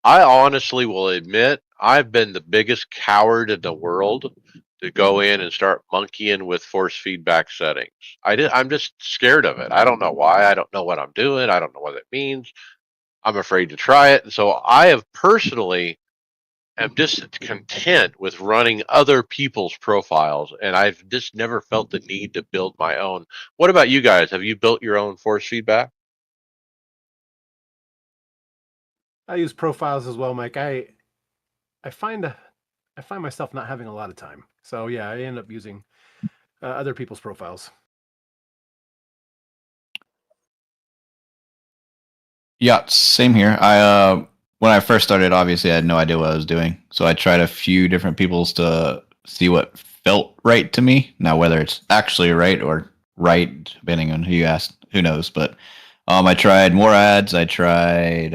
I honestly will admit I've been the biggest coward in the world to go in and start monkeying with force feedback settings. I'm just scared of it. I don't know why. I don't know what I'm doing. I don't know what it means. I'm afraid to try it. And so I have personally am just content with running other people's profiles, and I've just never felt the need to build my own. What about you guys? Have you built your own force feedback? I use profiles as well, Mike. I find I find myself not having a lot of time. So yeah, I end up using other people's profiles. Yeah, same here. When I first started, obviously I had no idea what I was doing, so I tried a few different people's to see what felt right to me. Now, whether it's actually right or right, depending on who you ask, who knows. But I tried more ads. I tried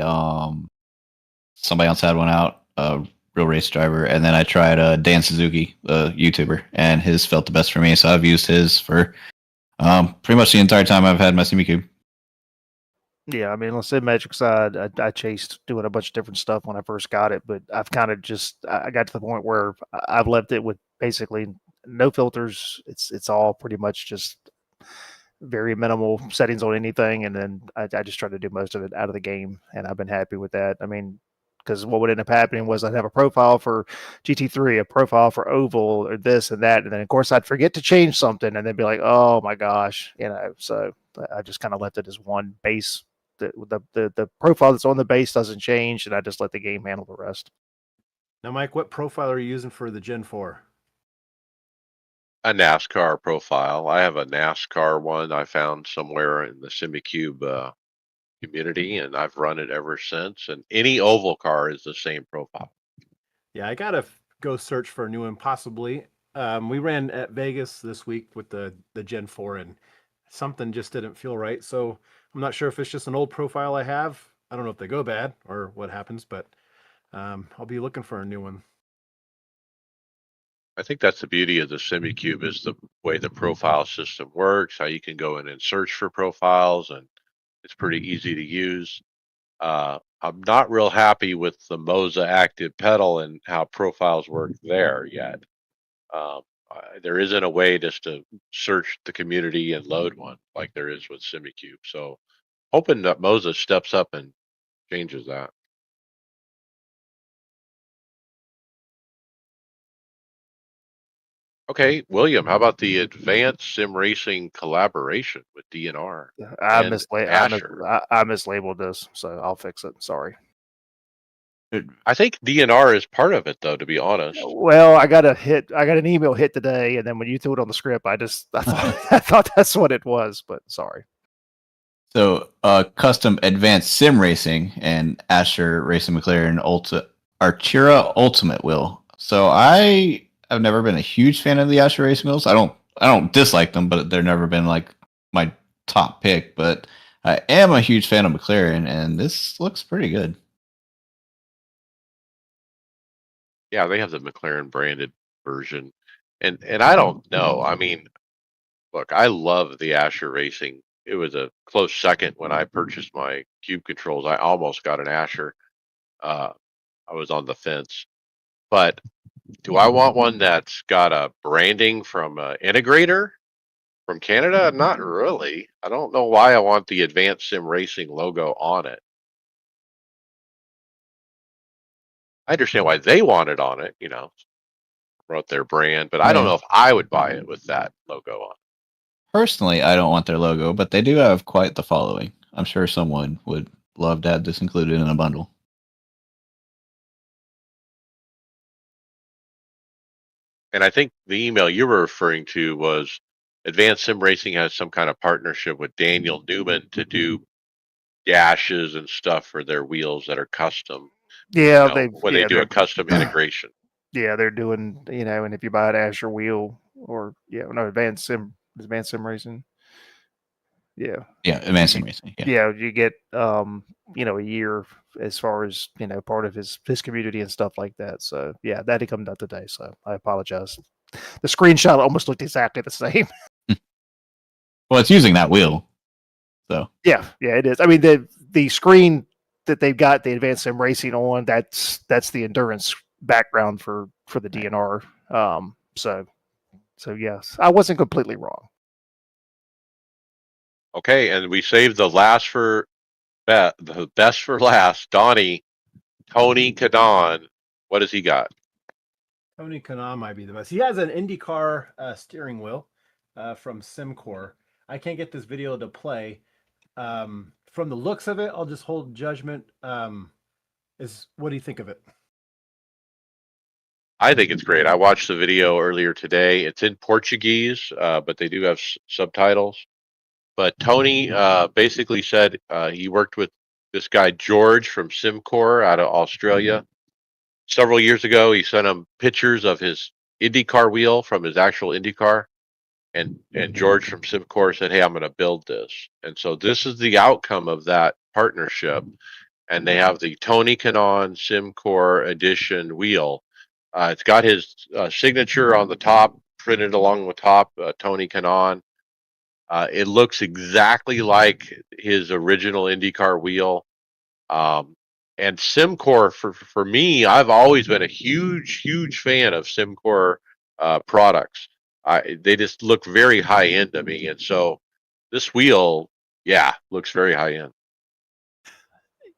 somebody else had one out, a real race driver, and then I tried Dan Suzuki, a YouTuber, and his felt the best for me. So I've used his for pretty much the entire time I've had my SimiCube. Yeah, I mean, let's say Magic Side, I chased doing a bunch of different stuff when I first got it, but I've kind of just I got to the point where I've left it with basically no filters. It's all pretty much just very minimal settings on anything, and then I just try to do most of it out of the game, and I've been happy with that. I mean, because what would end up happening was I'd have a profile for GT3, a profile for Oval, or this and that, and then of course I'd forget to change something, and then be like, oh my gosh, So I just kind of left it as one base. The profile that's on the base doesn't change, and I just let the game handle the rest. Now, Mike, what profile are you using for the Gen 4? A NASCAR profile. I have a NASCAR one I found somewhere in the SimiCube community, and I've run it ever since. And any oval car is the same profile. Yeah, I gotta go search for a new one, possibly. We ran at Vegas this week with the Gen 4, and something just didn't feel right. So I'm not sure if it's just an old profile I have. I don't know if they go bad or what happens, but I'll be looking for a new one. I think that's the beauty of the SimiCube is the way the profile system works, how you can go in and search for profiles, and it's pretty easy to use. I'm not real happy with the Moza active pedal and how profiles work there yet. There isn't a way just to search the community and load one like there is with SimiCube. So hoping that Moza steps up and changes that. Okay, William, how about the advanced sim racing collaboration with DNR and Asher? I mislabeled this, so I'll fix it. Sorry. I think DNR is part of it, though. To be honest, Well, I got an email hit today, and then when you threw it on the script, I thought I thought that's what it was, but sorry. So, custom advanced sim racing and Asher Racing McLaren Artura Ultimate wheel. So I have never been a huge fan of the Asher Racing wheels. I don't dislike them, but they've never been like my top pick. But I am a huge fan of McLaren, and this looks pretty good. yeah, they have the McLaren branded version, and I don't know. I mean, look, I love the Asher Racing. It was a close second when I purchased my Cube controls. I almost got an Asher. Uh, I was on the fence, but do I want one that's got a branding from an integrator from Canada? Not really. I don't know why I want the Advanced Sim Racing logo on it. I understand why they want it on it, wrote their brand, but I don't know if I would buy it with that logo on. Personally, I don't want their logo, but they do have quite the following. I'm sure someone would love to have this included in a bundle. And I think the email you were referring to was Advanced Sim Racing has some kind of partnership with Daniel Newman to do dashes and stuff for their wheels that are custom. Yeah, They do a custom integration. Yeah, they're doing, and if you buy an Asher wheel or Advanced Sim Racing. Yeah. Yeah, Advanced Sim Racing. Yeah, you get a year as far as, part of his community and stuff like that. So yeah, that had come out today. So I apologize. The screenshot almost looked exactly the same. Well, it's using that wheel. So yeah, it is. I mean, the screen that they've got the Advanced Sim Racing on, that's the endurance background for the DNR. So yes, I wasn't completely wrong. Okay, and we saved the last for The best for last. Tony Kanon. What has he got? Tony Kanaan might be the best. He has an IndyCar steering wheel from SimCore. I can't get this video to play. From the looks of it, I'll just hold judgment. What do you think of it? I think it's great. I watched the video earlier today. It's in Portuguese, but they do have subtitles. But Tony basically said he worked with this guy George from SimCore out of Australia. Several years ago, he sent him pictures of his IndyCar wheel from his actual IndyCar. And George from SimCore said, "Hey, I'm going to build this." And so this is the outcome of that partnership. And they have the Tony Kanaan SimCore edition wheel. It's got his signature on the top, printed along the top, Tony Kanaan. It looks exactly like his original IndyCar wheel. And SimCore, for me, I've always been a huge fan of SimCore products. They just look very high end to me, and so this wheel, yeah, looks very high end.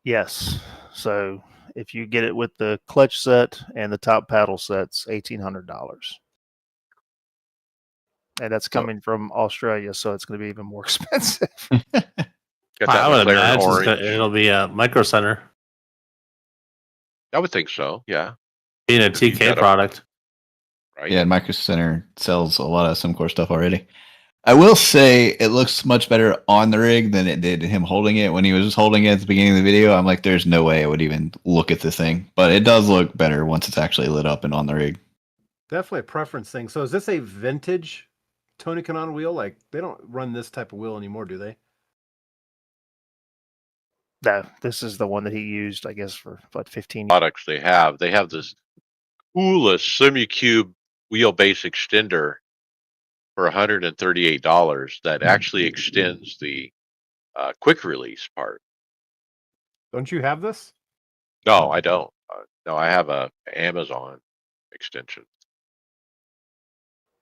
Yes. So if you get it with the clutch set and the top paddle sets, $1,800. And that's coming from Australia, so it's going to be even more expensive. Got that I would McLaren imagine orange. it'll be a Micro Center, I would think so. Yeah, being a If you've got TK a- product. right. Yeah, Micro Center sells a lot of SimCore stuff already. I will say it looks much better on the rig than it did him holding it. When he was holding it at the beginning of the video, I'm like, there's no way I would even look at this thing. But it does look better once it's actually lit up and on the rig. Definitely a preference thing. So is this a vintage Tony Kanaan wheel? Like they don't run this type of wheel anymore, do they? No, this is the one that he used, I guess, for what 15 years. Products they have this coolest SemiCube wheelbase extender for $138 that actually extends the quick release part. Don't you have this? No, I don't. No, I have a Amazon extension.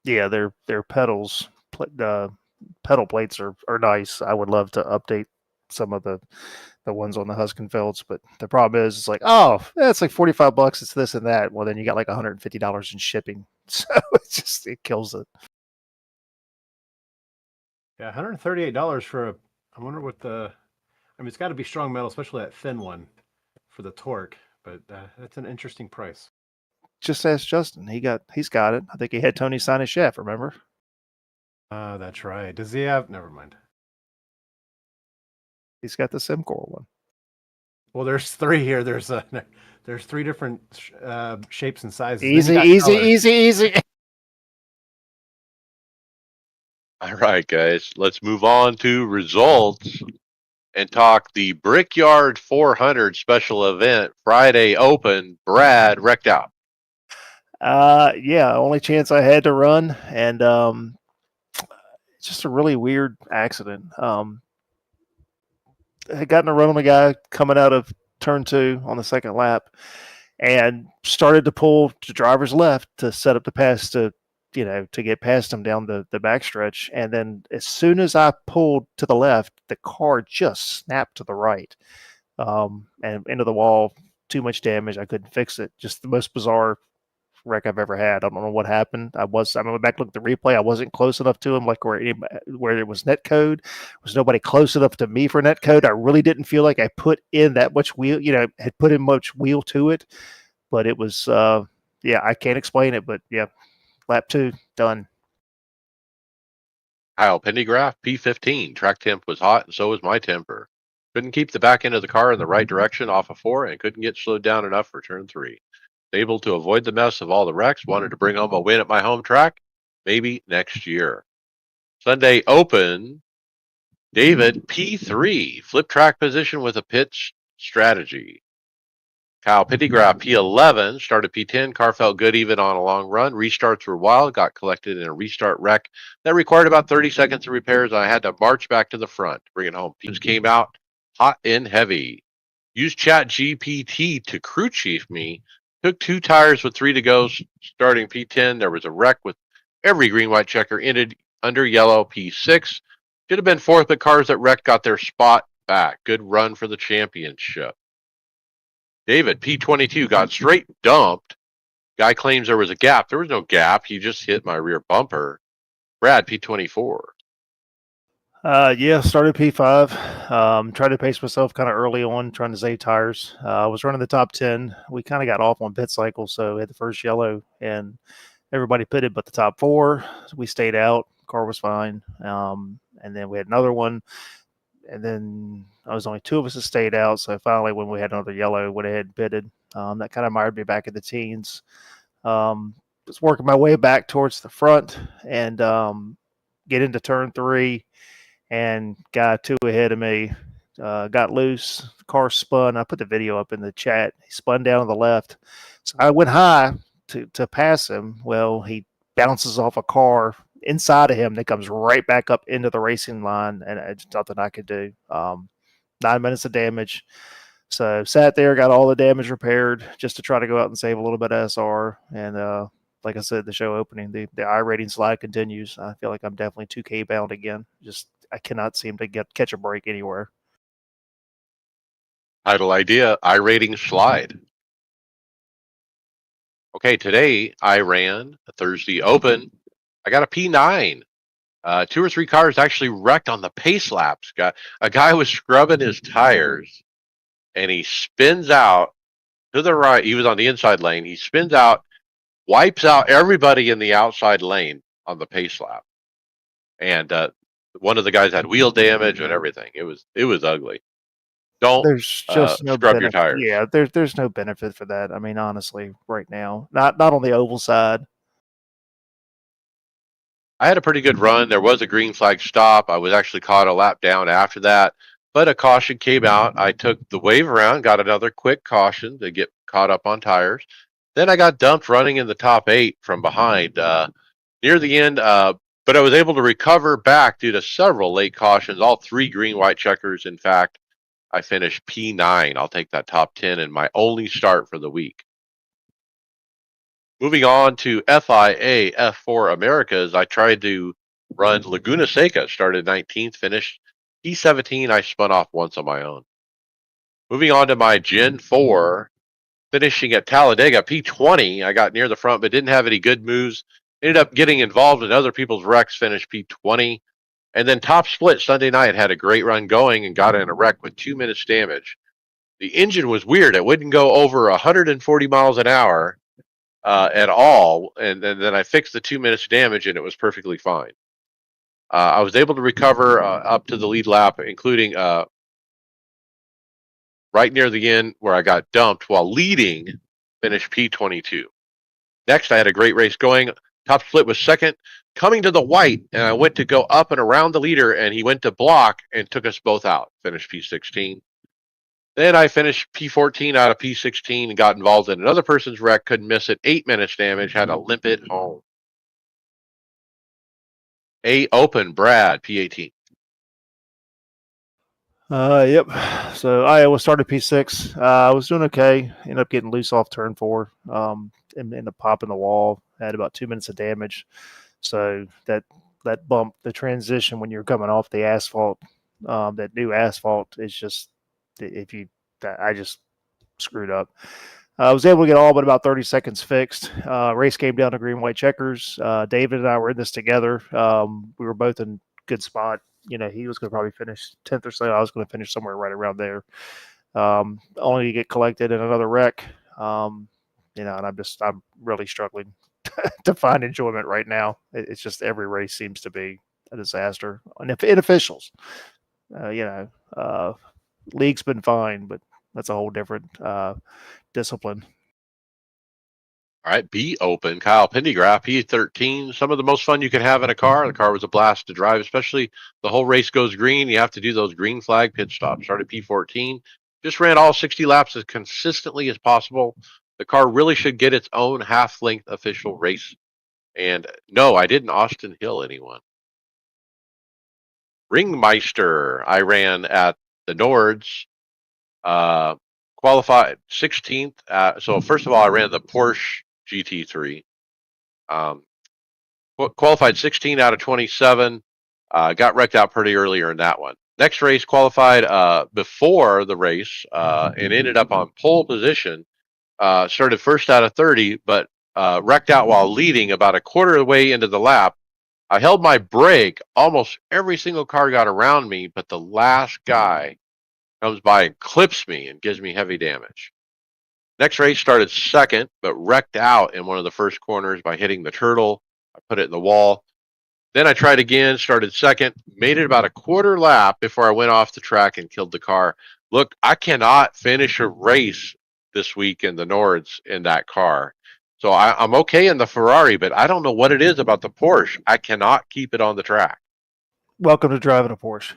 Yeah, their pedals, pedal plates are nice. I would love to update some of the ones on the Huskenfelds, but the problem is, it's like, oh, it's like $45. It's this and that. Well, then you got like $150 in shipping, so it kills it. Yeah, $138 for a. I wonder what the. I mean, it's got to be strong metal, especially that thin one, for the torque. But that's an interesting price. Just ask Justin. He's got it. I think he had Tony sign his chef. Remember? That's right. Does he have? Never mind. He's got the SimCore one. Well, there's three here. There's three different shapes and sizes. Easy. All right, guys, let's move on to results and talk the Brickyard 400 special event Friday Open. Brad wrecked out. Yeah, only chance I had to run, and just a really weird accident. I had gotten a run on a guy coming out of turn 2 on the second lap, and started to pull to driver's left to set up the pass to get past him down the backstretch. And then as soon as I pulled to the left, the car just snapped to the right, and into the wall. Too much damage. I couldn't fix it. Just the most bizarre wreck I've ever had. I don't know what happened. I went back look at the replay. I wasn't close enough to him, like where it was net code. Was nobody close enough to me for net code. I really didn't feel like I put in that much wheel, had put in much wheel to it. But it was, I can't explain it. But yeah, lap 2 done. Kyle Pendergraft, P15. Track temp was hot, and so was my temper. Couldn't keep the back end of the car in the right direction off of 4, and couldn't get slowed down enough for turn 3. Able to avoid the mess of all the wrecks. Wanted to bring home a win at my home track. Maybe next year. Sunday Open. David, P3. Flip track position with a pitch strategy. Kyle Pendergraft, P11. Started P10. Car felt good even on a long run. Restarts were wild. Got collected in a restart wreck that required about 30 seconds of repairs. I had to march back to the front to bring it home. Teams came out hot and heavy. Used Chat GPT to crew chief me. Took 2 tires with 3 to go. Starting P10, there was a wreck with every green-white checker ended under yellow. P6 should have been 4th, but cars that wrecked got their spot back. Good run for the championship. David, P22, got straight dumped. Guy claims there was a gap. There was no gap. He just hit my rear bumper. Brad, P24. Yeah, started P5. Tried to pace myself kind of early on, trying to save tires. I was running the top 10. We kind of got off on pit cycle, so we had the first yellow, and everybody pitted but the top 4. So we stayed out. Car was fine. And then we had another one, and then I was only 2 of us that stayed out. So finally, when we had another yellow, went ahead and pitted. That kind of mired me back in the teens. Was working my way back towards the front and get into turn 3. And guy 2 ahead of me got loose. The car spun. I put the video up in the chat. He spun down to the left. So I went high to pass him. Well, he bounces off a car inside of him that comes right back up into the racing line, and it's nothing I could do. 9 minutes of damage. So sat there, got all the damage repaired just to try to go out and save a little bit of SR. And like I said, the show opening, the iRating slide continues. I feel like I'm definitely 2K bound again. Just I cannot seem to catch a break anywhere. Title idea, iRating slide. Okay, today I ran a Thursday Open. I got a P9. 2 or 3 cars actually wrecked on the pace laps. A guy was scrubbing his tires, and he spins out to the right. He was on the inside lane. He spins out, wipes out everybody in the outside lane on the pace lap. And one of the guys had wheel damage and everything. It was ugly. Don't There's just no scrub benefit. your tires. Yeah, there's no benefit for that. I mean, honestly, right now, not on the oval side. I had a pretty good run. There was a green flag stop. I was actually caught a lap down after that, but a caution came out. I took the wave around, got another quick caution to get caught up on tires. Then I got dumped running in the top 8 from behind near the end, but I was able to recover back due to several late cautions, all 3 green, white checkers. In fact, I finished P9. I'll take that top 10 in my only start for the week. Moving on to FIA F4 Americas, I tried to run Laguna Seca, started 19th, finished P17. I spun off once on my own. Moving on to my Gen 4, finishing at Talladega, P20. I got near the front, but didn't have any good moves. Ended up getting involved in other people's wrecks, finished P20. And then top split Sunday night, had a great run going and got in a wreck with 2 minutes damage. The engine was weird. It wouldn't go over 140 miles an hour at all. And then I fixed the 2 minutes damage and it was perfectly fine. I was able to recover up to the lead lap, including right near the end where I got dumped while leading, finished P22. Next, I had a great race going. Top split was second, coming to the white, and I went to go up and around the leader, and he went to block and took us both out. Finished P16. Then I finished P14 out of P16 and got involved in another person's wreck. Couldn't miss it. 8 minutes damage. Had to limp it home. A Open, Brad, P18. Yep. So Iowa started P6. I was doing okay. Ended up getting loose off turn 4. And ended up popping the wall. Had about 2 minutes of damage. So that bump, the transition when you're coming off the asphalt, that new asphalt is just I just screwed up. I was able to get all but about 30 seconds fixed. Race came down to green white checkers. David and I were in this together. We were both in good spot. You know, he was going to probably finish 10th or so. I was going to finish somewhere right around there. Only to get collected in another wreck. You know, and I'm really struggling to find enjoyment right now. It's just every race seems to be a disaster. And in officials, you know, league's been fine, but that's a whole different discipline. All right, B Open, Kyle Pendergraft, P13. Some of the most fun you can have in a car. The car was a blast to drive, especially the whole race goes green. You have to do those green flag pit stops. Started P14. Just ran all 60 laps as consistently as possible. The car really should get its own half-length official race. And no, I didn't Austin Hill anyone. Ringmeister, I ran at the Nords. Qualified 16th. So first of all, I ran the Porsche GT3. Qualified 16 out of 27. Got wrecked out pretty earlier in that one. Next race qualified before the race and ended up on pole position. Started first out of 30, but wrecked out while leading about a quarter of the way into the lap. I held my brake. Almost every single car got around me, but the last guy comes by and clips me and gives me heavy damage. Next race started second, but wrecked out in one of the first corners by hitting the turtle. I put it in the wall. Then I tried again, started second, made it about a quarter lap before I went off the track and killed the car. Look, I cannot finish a race this week in the Nords in that car. So I'm okay in the Ferrari, but I don't know what it is about the Porsche. I cannot keep it on the track. Welcome to driving a Porsche.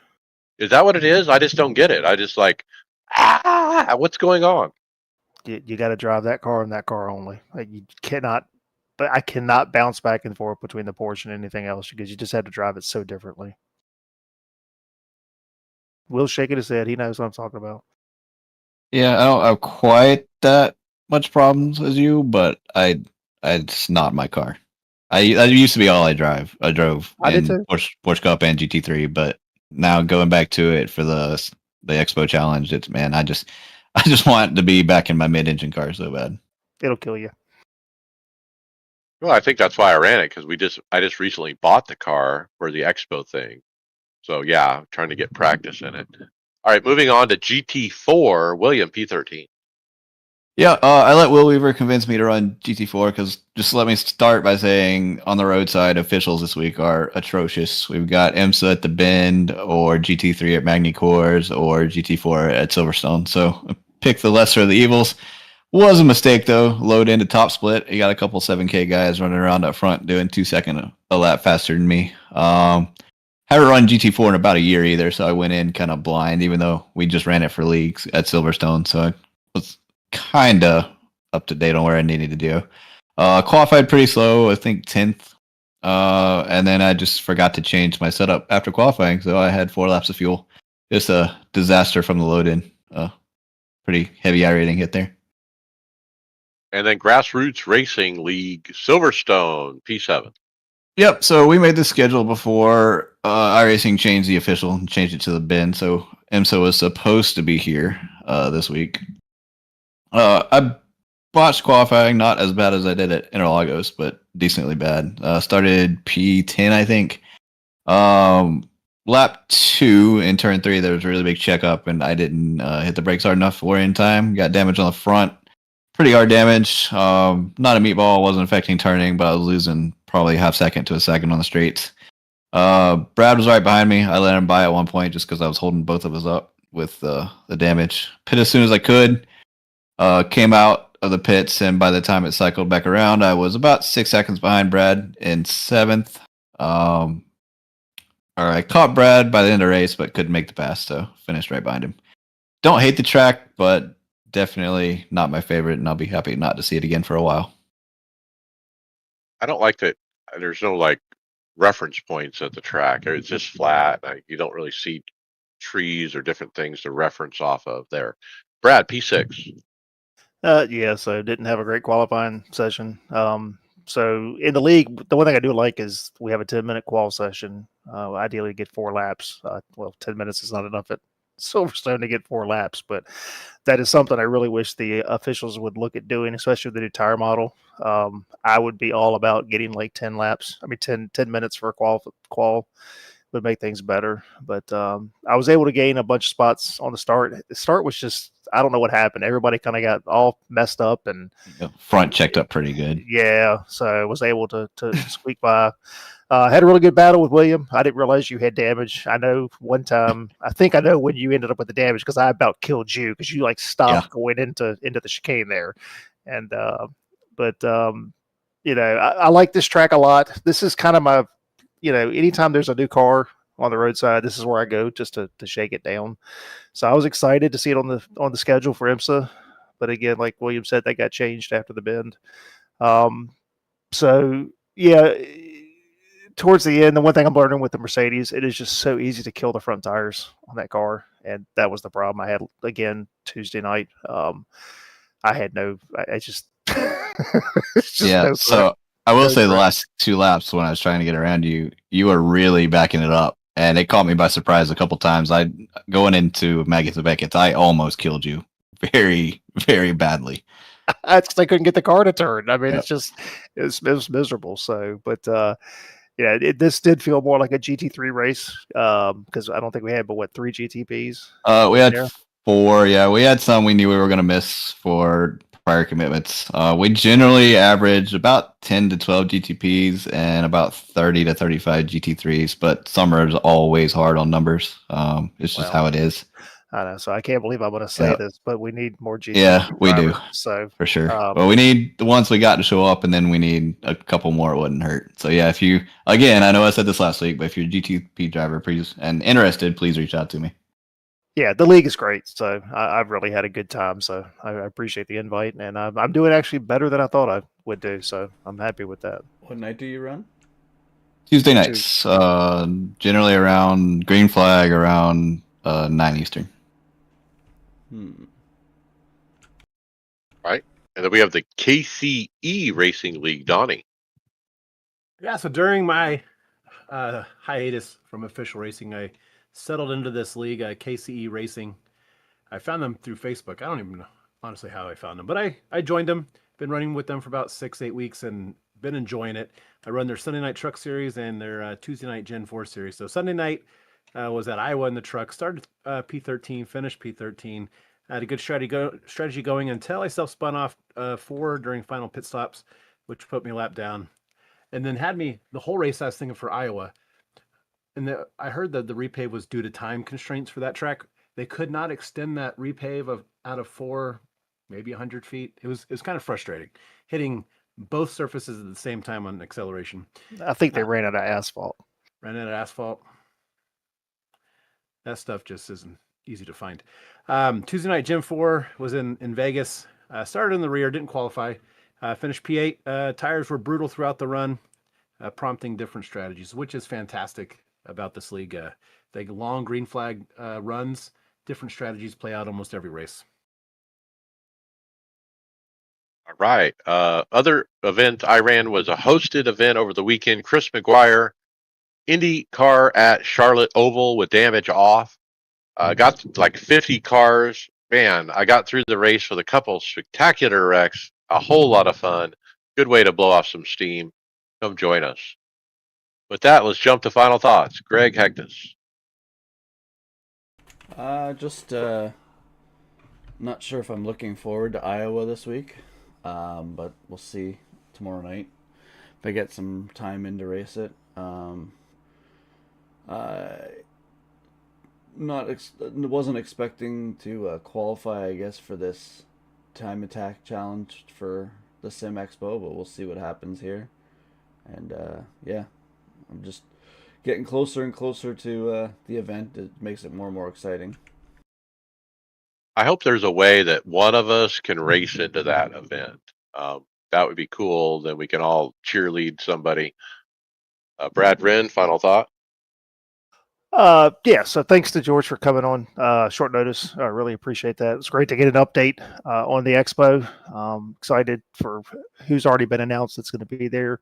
Is that what it is? I just don't get it. I just like, what's going on? You got to drive that car and that car only. Like, you cannot, but I cannot bounce back and forth between the Porsche and anything else because you just had to drive it so differently. Will's shaking his head. He knows what I'm talking about. Yeah, I don't have quite that much problems as you, but it's not my car. That used to be all I drive. I drove I did in too. Porsche Cup and GT3, but now going back to it for the Expo Challenge, it's man, I just want to be back in my mid-engine car so bad. It'll kill you. Well, I think that's why I ran it because I just recently bought the car for the Expo thing. So yeah, I'm trying to get practice in it. All right, moving on to GT4, William P13. Yeah, I let Will Weaver convince me to run GT4 because just let me start by saying on the roadside officials this week are atrocious. We've got IMSA at the Bend or GT3 at Magny Cours or GT4 at Silverstone. So pick the lesser of the evils. Was a mistake though. Load into top split. You got a couple 7K guys running around up front doing 2 seconds a lap faster than me. Haven't run GT4 in about a year either, so I went in kind of blind, even though we just ran it for leagues at Silverstone. So I was kind of up to date on where I needed to do. Qualified pretty slow, I think 10th. And then I just forgot to change my setup after qualifying, so I had 4 laps of fuel. Just a disaster from the load in. Pretty heavy iRating hit there. And then Grassroots Racing League, Silverstone, P7. Yep, so we made the schedule before iRacing changed the official and changed it to the Bend, so IMSA was supposed to be here this week. I botched qualifying, not as bad as I did at Interlagos, but decently bad. Started P10, I think. Lap 2 in turn 3, there was a really big checkup, and I didn't hit the brakes hard enough for it in time. Got damage on the front. Pretty hard damage. Not a meatball, wasn't affecting turning, but I was losing probably half second to a second on the straights. Brad was right behind me. I let him by at one point just because I was holding both of us up with the damage. Pit as soon as I could. Came out of the pits, and by the time it cycled back around, I was about 6 seconds behind Brad in 7th. I caught Brad by the end of the race, but couldn't make the pass, so finished right behind him. Don't hate the track, but definitely not my favorite, and I'll be happy not to see it again for a while. I don't like that there's no like reference points at the track. It's just flat. You don't really see trees or different things to reference off of there. Brad, P6. Yeah, so didn't have a great qualifying session. So in the league, the one thing I do like is we have a 10-minute qual session. Ideally, get 4 laps. 10 minutes is not enough at Silverstone to get 4 laps, but that is something I really wish the officials would look at doing, especially with the new tire model. I would be all about getting like 10 laps. I mean, 10 minutes for a qual would make things better. But I was able to gain a bunch of spots on the start. The start was just, I don't know what happened. Everybody kind of got all messed up, and Front checked up pretty good. Yeah, so I was able to squeak by. Had a really good battle with William. I didn't realize you had damage. I know one time, I think I know when you ended up with the damage because I about killed you because you like stopped going into the chicane there. And I like this track a lot. This is kind of my, anytime there's a new car on the roadside, this is where I go just to shake it down. So I was excited to see it on the schedule for IMSA. But again, like William said, that got changed after the Bend. So yeah, towards the end, the one thing I'm learning with the Mercedes, it is just so easy to kill the front tires on that car, and that was the problem I had again Tuesday night. I had I just yeah. So I will say the last 2 laps when I was trying to get around you, you were really backing it up and it caught me by surprise a couple times. I going into Maggots of Beckett, I almost killed you very, very badly. That's 'cause they couldn't get the car to turn. I mean, Yep. it's just it was miserable. So, but yeah, this did feel more like a GT3 race because I don't think we had but what 3 GTPs. We had there? 4. Yeah, we had some we knew we were going to miss for prior commitments. We generally average about 10 to 12 GTPs and about 30 to 35 GT3s, but summer is always hard on numbers. It's just Well, how it is. I know. So I can't believe I'm going to say Yeah. this, but we need more GT Yeah, we do. drivers. So For sure. Um, Well, we need the ones we got to show up, and then we need a couple more. It wouldn't hurt. So yeah, if you again, I know I said this last week, but if you're a GTP driver, please and interested, please reach out to me. yeah, the league is great. So I've really had a good time. So I appreciate the invite, and I'm doing actually better than I thought I would do. So I'm happy with that. What night do you run? Tuesday nights, generally around green flag, around 9 Eastern. Right. And then we have the KCE Racing League, Donnie. Yeah, so during my hiatus from official racing, I settled into this league, KCE Racing. I found them through Facebook. I don't even know honestly how I found them, but I joined them. Been running with them for about 6-8 weeks and been enjoying it. I run their Sunday night truck series and their Tuesday night Gen 4 series. So Sunday night was at Iowa in the truck. Started P13, finished P13. I had a good strategy going until I self-spun off 4 during final pit stops, which put me a lap down. And then had me the whole race I was thinking for Iowa. And I heard that the repave was due to time constraints for that track. They could not extend that repave out of 4, maybe 100 feet. It was kind of frustrating, hitting both surfaces at the same time on acceleration. I think they ran out of asphalt. Ran out of asphalt. That stuff just isn't easy to find. Tuesday night, Gen 4 was in Vegas. Started in the rear, didn't qualify. Finished P8. Tires were brutal throughout the run, prompting different strategies, which is fantastic about this league. The long green flag runs, different strategies play out almost every race. All right. Other event I ran was a hosted event over the weekend. Chris McGuire, Indy car at Charlotte Oval with damage off. Got like 50 cars. Man, I got through the race with a couple spectacular wrecks. A whole lot of fun. Good way to blow off some steam. Come join us. With that, let's jump to final thoughts. Greg Hectus. Just not sure if I'm looking forward to Iowa this week, but we'll see tomorrow night if I get some time in to race it. Wasn't expecting to qualify, I guess, for this time attack challenge for the Sim Expo, but we'll see what happens here. And yeah, I'm just getting closer and closer to the event. It makes it more and more exciting. I hope there's a way that one of us can race into that event. That would be cool. Then we can all cheerlead somebody. Brad Wren, final thought. Yeah, so thanks to George for coming on short notice. I really appreciate that. It's great to get an update on the expo. Excited for who's already been announced that's going to be there.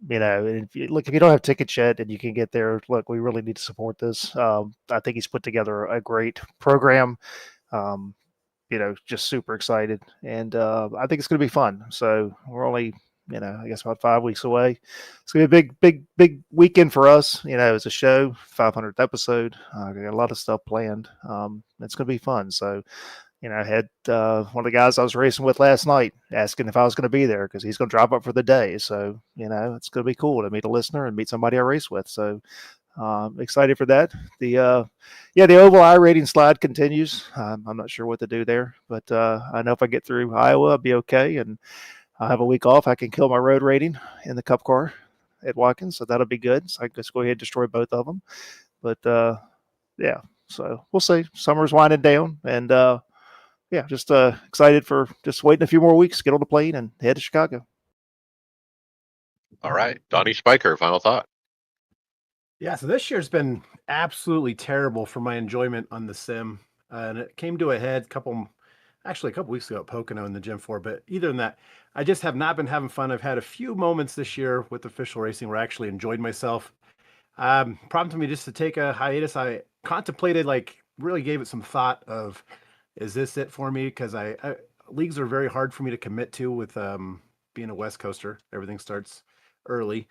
You know, if you don't have tickets yet and you can get there, look, we really need to support this. I think he's put together a great program. You know, just super excited, and I think it's going to be fun. So we're only, I guess about 5 weeks away. It's going to be a big weekend for us. You know, it's a show, 500th episode. I got a lot of stuff planned. It's going to be fun. So, I had one of the guys I was racing with last night asking if I was going to be there because he's going to drop up for the day. So, it's going to be cool to meet a listener and meet somebody I race with. So, excited for that. The Oval iRating slide continues. I'm not sure what to do there, but I know if I get through Iowa, I'll be okay. And I'll have a week off. I can kill my road rating in the Cup car at Watkins, so that'll be good. So I can just go ahead and destroy both of them. But yeah, so we'll see. Summer's winding down, and yeah, just excited for just waiting a few more weeks, get on the plane, and head to Chicago. All right. Donnie Spiker, final thought. Yeah, so this year's been absolutely terrible for my enjoyment on the sim. And it came to a head a couple weeks ago at Pocono in the Gen 4. But either than that, I just have not been having fun. I've had a few moments this year with official racing where I actually enjoyed myself. Prompted me just to take a hiatus. I contemplated, like, really gave it some thought of, is this it for me? Because leagues are very hard for me to commit to with being a West Coaster. Everything starts early.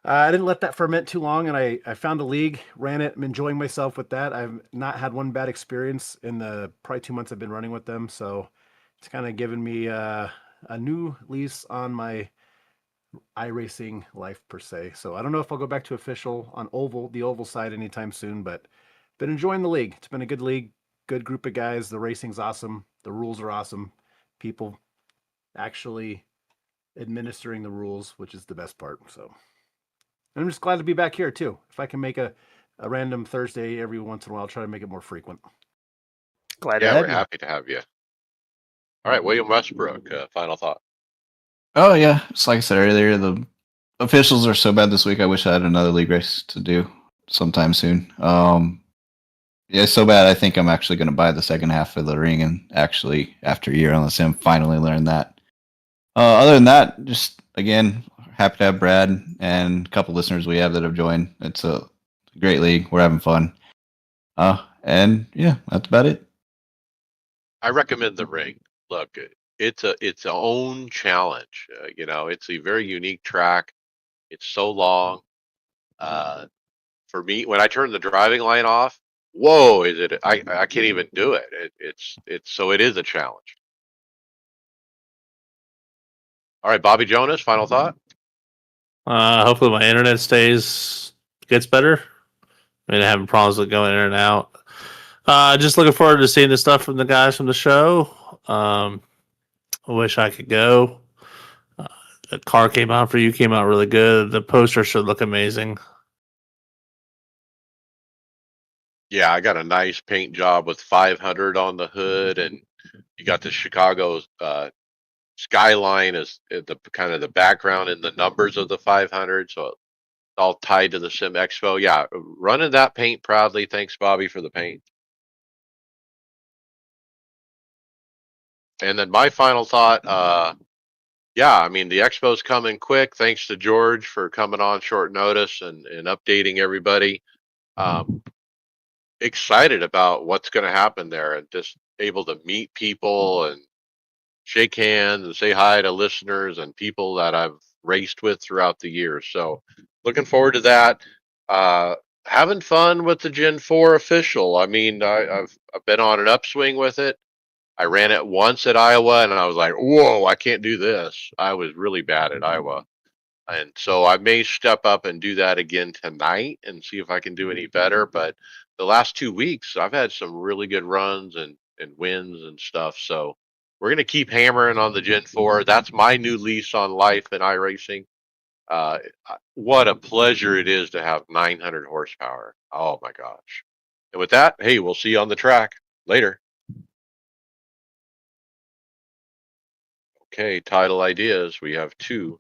I didn't let that ferment too long, and I found a league, ran it. I'm enjoying myself with that. I've not had one bad experience in the probably 2 months I've been running with them, so it's kind of given me a new lease on my iRacing life per se. So I don't know if I'll go back to official on the oval side anytime soon, but been enjoying the league. It's been a good league, good group of guys. The racing's awesome. The rules are awesome. People actually administering the rules, which is the best part. So I'm just glad to be back here too. If I can make a random Thursday every once in a while, I'll try to make it more frequent. Glad to Yeah, have we're you. happy to have you. All right, William Westbrook, final thought. Oh yeah, it's like I said earlier, the officials are so bad this week. I wish I had another league race to do sometime soon. Yeah, so bad. I think I'm actually going to buy the second half of the ring, and actually, after a year on the sim, finally learn that. Other than that, just again, happy to have Brad and a couple listeners we have that have joined. It's a great league. We're having fun. And yeah, that's about it. I recommend the ring. Look, it's its own challenge. It's a very unique track. It's so long. Uh, for me, when I turn the driving line off, whoa, is it? I can't even do it. It's so it is a challenge. All right, Bobby Jonas, final thought. Hopefully my internet gets better. I mean, having problems with going in and out. Just looking forward to seeing the stuff from the guys from the show. I wish I could go. The car came out for you, came out really good. The poster should look amazing. Yeah, I got a nice paint job with 500 on the hood, and you got the Chicago skyline as the kind of the background and the numbers of the 500. So it's all tied to the Sim Expo. Yeah, running that paint proudly. Thanks, Bobby, for the paint. And then my final thought, yeah, I mean, the expo's coming quick. Thanks to George for coming on short notice and updating everybody. Excited about what's going to happen there and just able to meet people and shake hands and say hi to listeners and people that I've raced with throughout the years. So looking forward to that. Uh, Having fun with the Gen 4 official. I mean, I've been on an upswing with it. I ran it once at Iowa and I was like, whoa, I can't do this. I was really bad at Iowa. And so I may step up and do that again tonight and see if I can do any better. But the last 2 weeks, I've had some really good runs and wins and stuff. So we're going to keep hammering on the Gen 4. That's my new lease on life in iRacing. What a pleasure it is to have 900 horsepower. Oh my gosh. And with that, hey, we'll see you on the track later. Okay, title ideas. We have two.